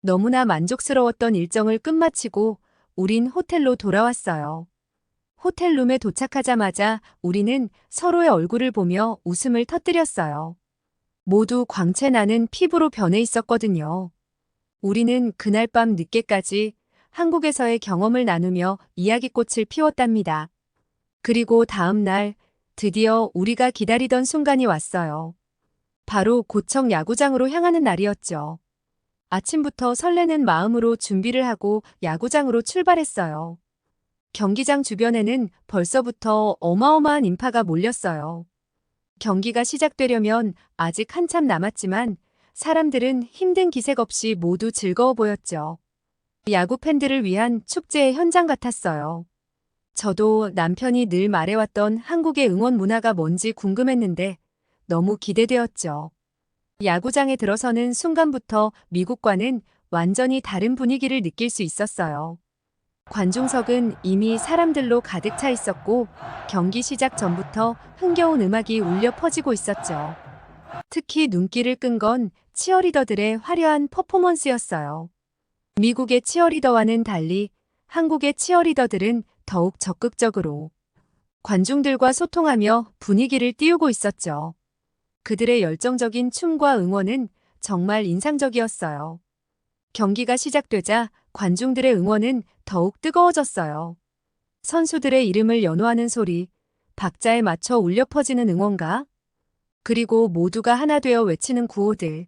너무나 만족스러웠던 일정을 끝마치고 우린 호텔로 돌아왔어요. 호텔룸에 도착하자마자 우리는 서로의 얼굴을 보며 웃음을 터뜨렸어요. 모두 광채 나는 피부로 변해 있었거든요. 우리는 그날 밤 늦게까지 한국에서의 경험을 나누며 이야기꽃을 피웠답니다. 그리고 다음 날 드디어 우리가 기다리던 순간이 왔어요. 바로 고척 야구장으로 향하는 날이었죠. 아침부터 설레는 마음으로 준비를 하고 야구장으로 출발했어요. 경기장 주변에는 벌써부터 어마어마한 인파가 몰렸어요. 경기가 시작되려면 아직 한참 남았지만 사람들은 힘든 기색 없이 모두 즐거워 보였죠. 야구 팬들을 위한 축제의 현장 같았어요. 저도 남편이 늘 말해왔던 한국의 응원 문화가 뭔지 궁금했는데 너무 기대되었죠. 야구장에 들어서는 순간부터 미국과는 완전히 다른 분위기를 느낄 수 있었어요. 관중석은 이미 사람들로 가득 차 있었고 경기 시작 전부터 흥겨운 음악이 울려 퍼지고 있었죠. 특히 눈길을 끈 건 치어리더들의 화려한 퍼포먼스였어요. 미국의 치어리더와는 달리 한국의 치어리더들은 더욱 적극적으로 관중들과 소통하며 분위기를 띄우고 있었죠. 그들의 열정적인 춤과 응원은 정말 인상적이었어요. 경기가 시작되자 관중들의 응원은 더욱 뜨거워졌어요. 선수들의 이름을 연호하는 소리, 박자에 맞춰 울려 퍼지는 응원가, 그리고 모두가 하나 되어 외치는 구호들.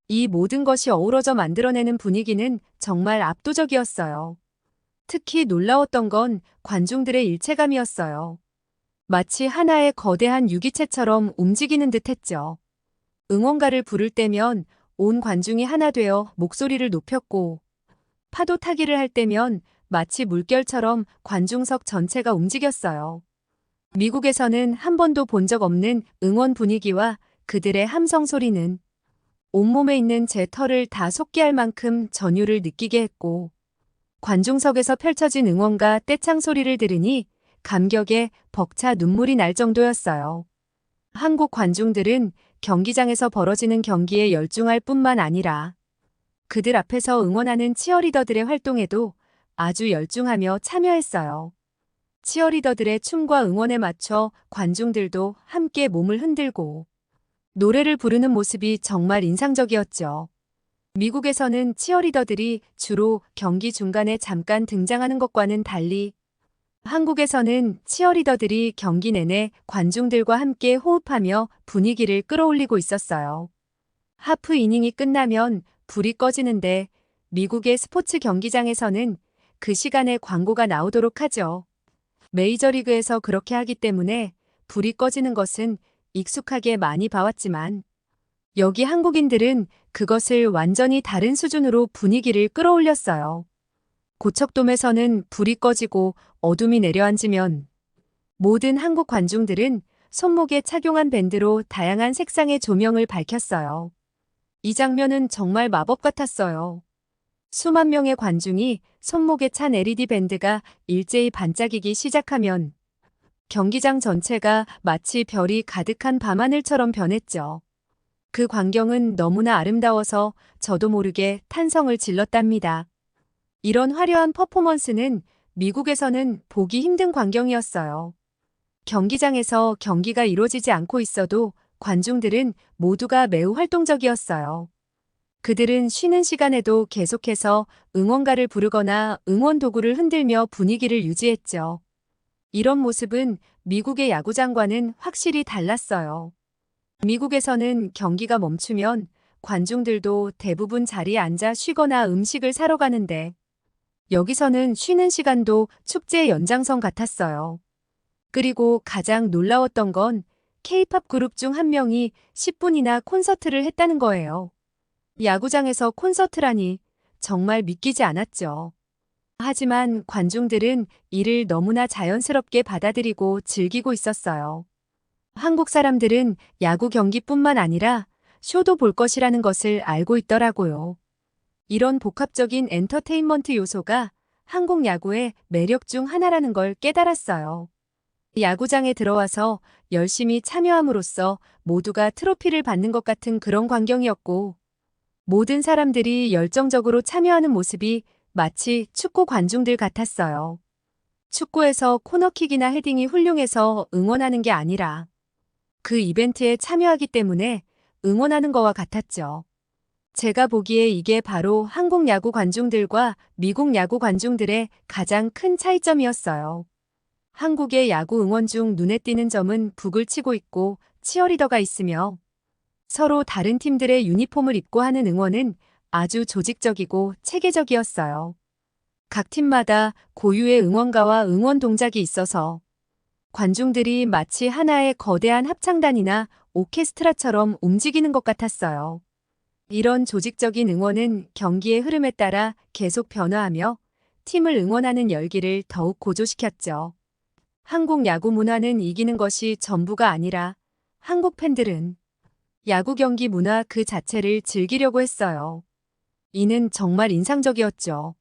이 모든 것이 어우러져 만들어내는 분위기는 정말 압도적이었어요. 특히 놀라웠던 건 관중들의 일체감이었어요. 마치 하나의 거대한 유기체처럼 움직이는 듯 했죠. 응원가를 부를 때면 온 관중이 하나 되어 목소리를 높였고, 파도 타기를 할 때면 마치 물결처럼 관중석 전체가 움직였어요. 미국에서는 한 번도 본 적 없는 응원 분위기와 그들의 함성 소리는 온몸에 있는 제 털을 다 솟게 할 만큼 전율을 느끼게 했고, 관중석에서 펼쳐진 응원과 떼창 소리를 들으니 감격에 벅차 눈물이 날 정도였어요. 한국 관중들은 경기장에서 벌어지는 경기에 열중할 뿐만 아니라 그들 앞에서 응원하는 치어리더들의 활동에도 아주 열중하며 참여했어요. 치어리더들의 춤과 응원에 맞춰 관중들도 함께 몸을 흔들고 노래를 부르는 모습이 정말 인상적이었죠. 미국에서는 치어리더들이 주로 경기 중간에 잠깐 등장하는 것과는 달리 한국에서는 치어리더들이 경기 내내 관중들과 함께 호흡하며 분위기를 끌어올리고 있었어요. 하프 이닝이 끝나면 불이 꺼지는데 미국의 스포츠 경기장에서는 그 시간에 광고가 나오도록 하죠. 메이저리그에서 그렇게 하기 때문에 불이 꺼지는 것은 익숙하게 많이 봐왔지만 여기 한국인들은 그것을 완전히 다른 수준으로 분위기를 끌어올렸어요. 고척돔에서는 불이 꺼지고 어둠이 내려앉으면 모든 한국 관중들은 손목에 착용한 밴드로 다양한 색상의 조명을 밝혔어요. 이 장면은 정말 마법 같았어요. 수만 명의 관중이 손목에 찬 LED 밴드가 일제히 반짝이기 시작하면 경기장 전체가 마치 별이 가득한 밤하늘처럼 변했죠. 그 광경은 너무나 아름다워서 저도 모르게 탄성을 질렀답니다. 이런 화려한 퍼포먼스는 미국에서는 보기 힘든 광경이었어요. 경기장에서 경기가 이루어지지 않고 있어도 관중들은 모두가 매우 활동적이었어요. 그들은 쉬는 시간에도 계속해서 응원가를 부르거나 응원 도구를 흔들며 분위기를 유지했죠. 이런 모습은 미국의 야구장과는 확실히 달랐어요. 미국에서는 경기가 멈추면 관중들도 대부분 자리에 앉아 쉬거나 음식을 사러 가는데 여기서는 쉬는 시간도 축제의 연장선 같았어요. 그리고 가장 놀라웠던 건 K-팝 그룹 중 한 명이 10분이나 콘서트를 했다는 거예요. 야구장에서 콘서트라니 정말 믿기지 않았죠. 하지만 관중들은 이를 너무나 자연스럽게 받아들이고 즐기고 있었어요. 한국 사람들은 야구 경기뿐만 아니라 쇼도 볼 것이라는 것을 알고 있더라고요. 이런 복합적인 엔터테인먼트 요소가 한국 야구의 매력 중 하나라는 걸 깨달았어요. 야구장에 들어와서 열심히 참여함으로써 모두가 트로피를 받는 것 같은 그런 광경이었고, 모든 사람들이 열정적으로 참여하는 모습이 마치 축구 관중들 같았어요. 축구에서 코너킥이나 헤딩이 훌륭해서 응원하는 게 아니라 그 이벤트에 참여하기 때문에 응원하는 거와 같았죠. 제가 보기에 이게 바로 한국 야구 관중들과 미국 야구 관중들의 가장 큰 차이점이었어요. 한국의 야구 응원 중 눈에 띄는 점은 북을 치고 있고 치어리더가 있으며 서로 다른 팀들의 유니폼을 입고 하는 응원은 아주 조직적이고 체계적이었어요. 각 팀마다 고유의 응원가와 응원 동작이 있어서 관중들이 마치 하나의 거대한 합창단이나 오케스트라처럼 움직이는 것 같았어요. 이런 조직적인 응원은 경기의 흐름에 따라 계속 변화하며 팀을 응원하는 열기를 더욱 고조시켰죠. 한국 야구 문화는 이기는 것이 전부가 아니라 한국 팬들은 야구 경기 문화 그 자체를 즐기려고 했어요. 이는 정말 인상적이었죠.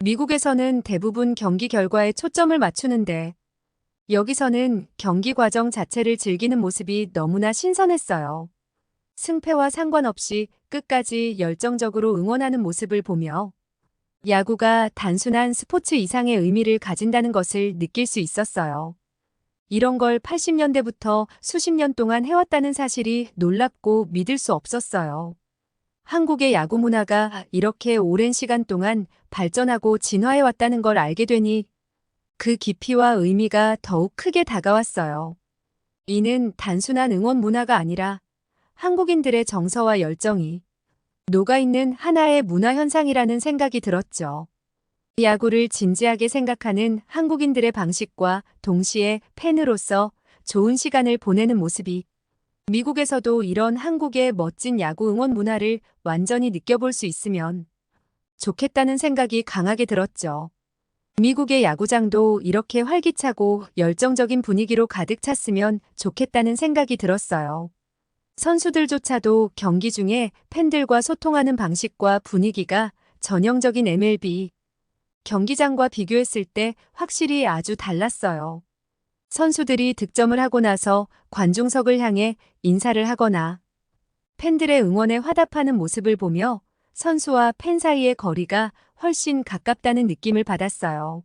미국에서는 대부분 경기 결과에 초점을 맞추는데 여기서는 경기 과정 자체를 즐기는 모습이 너무나 신선했어요. 승패와 상관없이 끝까지 열정적으로 응원하는 모습을 보며 야구가 단순한 스포츠 이상의 의미를 가진다는 것을 느낄 수 있었어요. 이런 걸 80년대부터 수십 년 동안 해왔다는 사실이 놀랍고 믿을 수 없었어요. 한국의 야구 문화가 이렇게 오랜 시간 동안 발전하고 진화해왔다는 걸 알게 되니 그 깊이와 의미가 더욱 크게 다가왔어요. 이는 단순한 응원 문화가 아니라 한국인들의 정서와 열정이 녹아있는 하나의 문화 현상이라는 생각이 들었죠. 야구를 진지하게 생각하는 한국인들의 방식과 동시에 팬으로서 좋은 시간을 보내는 모습이 미국에서도 이런 한국의 멋진 야구 응원 문화를 완전히 느껴볼 수 있으면 좋겠다는 생각이 강하게 들었죠. 미국의 야구장도 이렇게 활기차고 열정적인 분위기로 가득 찼으면 좋겠다는 생각이 들었어요. 선수들조차도 경기 중에 팬들과 소통하는 방식과 분위기가 전형적인 MLB 경기장과 비교했을 때 확실히 아주 달랐어요. 선수들이 득점을 하고 나서 관중석을 향해 인사를 하거나 팬들의 응원에 화답하는 모습을 보며 선수와 팬 사이의 거리가 훨씬 가깝다는 느낌을 받았어요.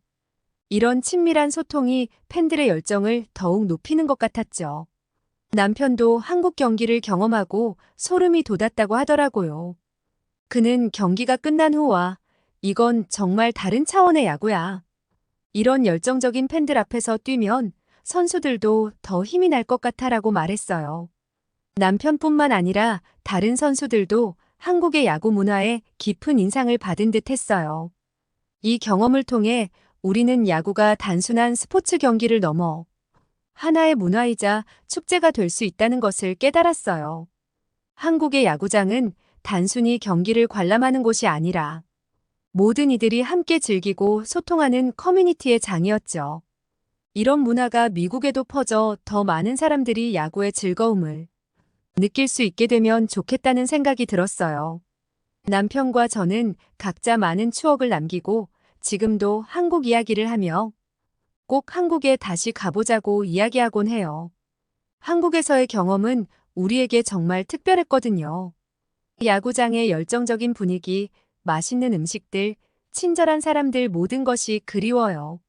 이런 친밀한 소통이 팬들의 열정을 더욱 높이는 것 같았죠. 남편도 한국 경기를 경험하고 소름이 돋았다고 하더라고요. 그는 경기가 끝난 후와 이건 정말 다른 차원의 야구야. 이런 열정적인 팬들 앞에서 뛰면 선수들도 더 힘이 날 것 같아라고 말했어요. 남편뿐만 아니라 다른 선수들도 한국의 야구 문화에 깊은 인상을 받은 듯 했어요. 이 경험을 통해 우리는 야구가 단순한 스포츠 경기를 넘어 하나의 문화이자 축제가 될 수 있다는 것을 깨달았어요. 한국의 야구장은 단순히 경기를 관람하는 곳이 아니라 모든 이들이 함께 즐기고 소통하는 커뮤니티의 장이었죠. 이런 문화가 미국에도 퍼져 더 많은 사람들이 야구의 즐거움을 느낄 수 있게 되면 좋겠다는 생각이 들었어요. 남편과 저는 각자 많은 추억을 남기고 지금도 한국 이야기를 하며 꼭 한국에 다시 가보자고 이야기하곤 해요. 한국에서의 경험은 우리에게 정말 특별했거든요. 야구장의 열정적인 분위기, 맛있는 음식들, 친절한 사람들 모든 것이 그리워요.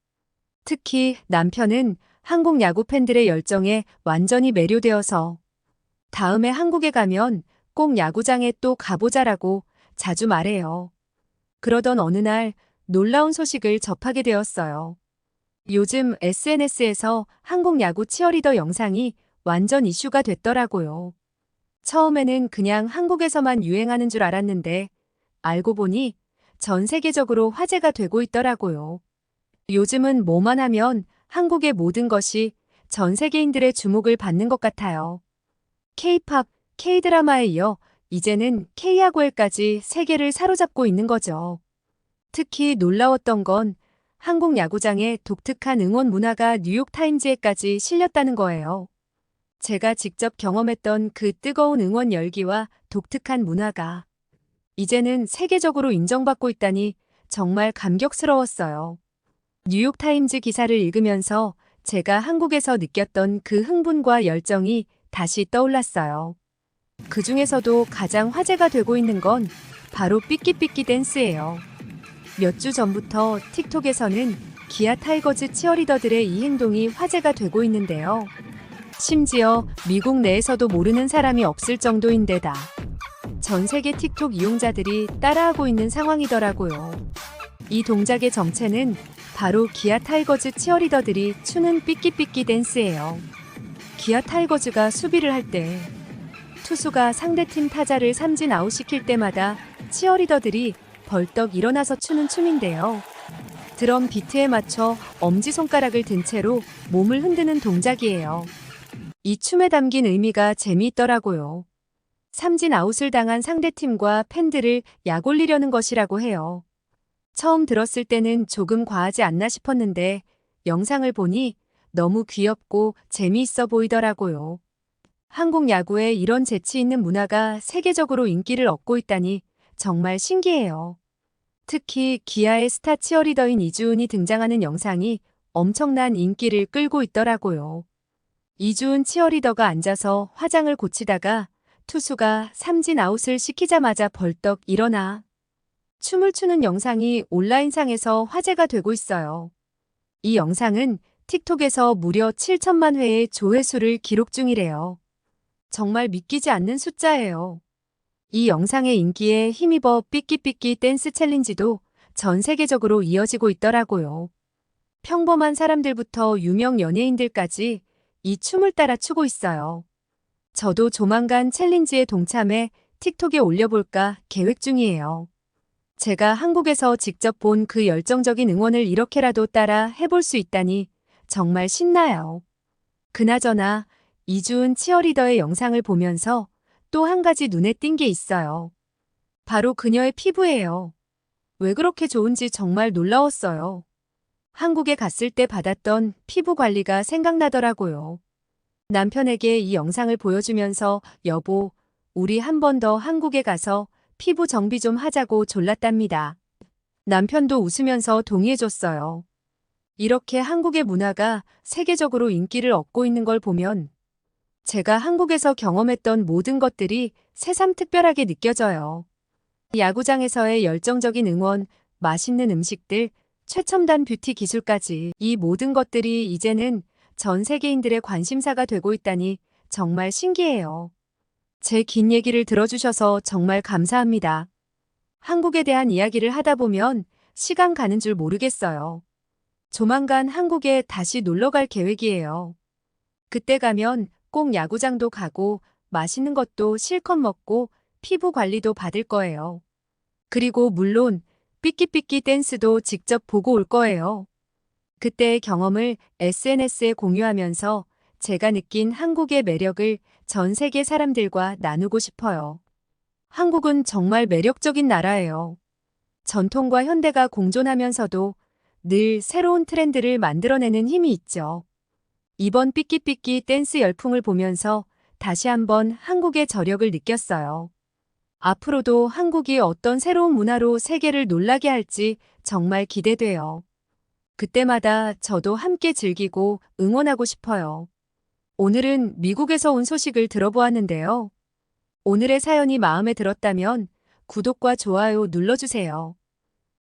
특히 남편은 한국 야구 팬들의 열정에 완전히 매료되어서 다음에 한국에 가면 꼭 야구장에 또 가보자라고 자주 말해요. 그러던 어느 날 놀라운 소식을 접하게 되었어요. 요즘 SNS에서 한국 야구 치어리더 영상이 완전 이슈가 됐더라고요. 처음에는 그냥 한국에서만 유행하는 줄 알았는데 알고 보니 전 세계적으로 화제가 되고 있더라고요. 요즘은 뭐만 하면 한국의 모든 것이 전 세계인들의 주목을 받는 것 같아요. K-팝, K-드라마에 이어 이제는 K-야구에까지 세계를 사로잡고 있는 거죠. 특히 놀라웠던 건 한국 야구장의 독특한 응원 문화가 뉴욕타임즈에까지 실렸다는 거예요. 제가 직접 경험했던 그 뜨거운 응원 열기와 독특한 문화가 이제는 세계적으로 인정받고 있다니 정말 감격스러웠어요. 뉴욕타임즈 기사를 읽으면서 제가 한국에서 느꼈던 그 흥분과 열정이 다시 떠올랐어요. 그 중에서도 가장 화제가 되고 있는 건 바로 삐끼삐끼 댄스예요. 몇 주 전부터 틱톡에서는 기아 타이거즈 치어리더들의 이 행동이 화제가 되고 있는데요. 심지어 미국 내에서도 모르는 사람이 없을 정도인데다 전 세계 틱톡 이용자들이 따라하고 있는 상황이더라고요. 이 동작의 정체는 바로 기아 타이거즈 치어리더들이 추는 삐끼삐끼 댄스예요. 기아 타이거즈가 수비를 할 때 투수가 상대팀 타자를 삼진 아웃시킬 때마다 치어리더들이 벌떡 일어나서 추는 춤인데요. 드럼 비트에 맞춰 엄지손가락을 든 채로 몸을 흔드는 동작이에요. 이 춤에 담긴 의미가 재미있더라고요. 삼진 아웃을 당한 상대팀과 팬들을 약올리려는 것이라고 해요. 처음 들었을 때는 조금 과하지 않나 싶었는데 영상을 보니 너무 귀엽고 재미있어 보이더라고요. 한국 야구에 이런 재치 있는 문화가 세계적으로 인기를 얻고 있다니 정말 신기해요. 특히 기아의 스타 치어리더인 이주은이 등장하는 영상이 엄청난 인기를 끌고 있더라고요. 이주은 치어리더가 앉아서 화장을 고치다가 투수가 삼진 아웃을 시키자마자 벌떡 일어나 춤을 추는 영상이 온라인상에서 화제가 되고 있어요. 이 영상은 틱톡에서 무려 7천만 회의 조회수를 기록 중이래요. 정말 믿기지 않는 숫자예요. 이 영상의 인기에 힘입어 삐끼삐끼 댄스 챌린지도 전 세계적으로 이어지고 있더라고요. 평범한 사람들부터 유명 연예인들까지 이 춤을 따라 추고 있어요. 저도 조만간 챌린지에 동참해 틱톡에 올려볼까 계획 중이에요. 제가 한국에서 직접 본 그 열정적인 응원을 이렇게라도 따라 해볼 수 있다니 정말 신나요. 그나저나 이주은 치어리더의 영상을 보면서 또 한 가지 눈에 띈 게 있어요. 바로 그녀의 피부예요. 왜 그렇게 좋은지 정말 놀라웠어요. 한국에 갔을 때 받았던 피부 관리가 생각나더라고요. 남편에게 이 영상을 보여주면서 여보, 우리 한 번 더 한국에 가서 피부 정비 좀 하자고 졸랐답니다. 남편도 웃으면서 동의해줬어요. 이렇게 한국의 문화가 세계적으로 인기를 얻고 있는 걸 보면 제가 한국에서 경험했던 모든 것들이 새삼 특별하게 느껴져요. 야구장에서의 열정적인 응원, 맛있는 음식들, 최첨단 뷰티 기술까지 이 모든 것들이 이제는 전 세계인들의 관심사가 되고 있다니 정말 신기해요. 제 긴 얘기를 들어주셔서 정말 감사합니다. 한국에 대한 이야기를 하다 보면 시간 가는 줄 모르겠어요. 조만간 한국에 다시 놀러 갈 계획이에요. 그때 가면 꼭 야구장도 가고 맛있는 것도 실컷 먹고 피부 관리도 받을 거예요. 그리고 물론 삐끼삐끼 댄스도 직접 보고 올 거예요. 그때의 경험을 SNS에 공유하면서 제가 느낀 한국의 매력을 전 세계 사람들과 나누고 싶어요. 한국은 정말 매력적인 나라예요. 전통과 현대가 공존하면서도 늘 새로운 트렌드를 만들어내는 힘이 있죠. 이번 삐끼삐끼 댄스 열풍을 보면서 다시 한번 한국의 저력을 느꼈어요. 앞으로도 한국이 어떤 새로운 문화로 세계를 놀라게 할지 정말 기대돼요. 그때마다 저도 함께 즐기고 응원하고 싶어요. 오늘은 미국에서 온 소식을 들어보았는데요. 오늘의 사연이 마음에 들었다면 구독과 좋아요 눌러주세요.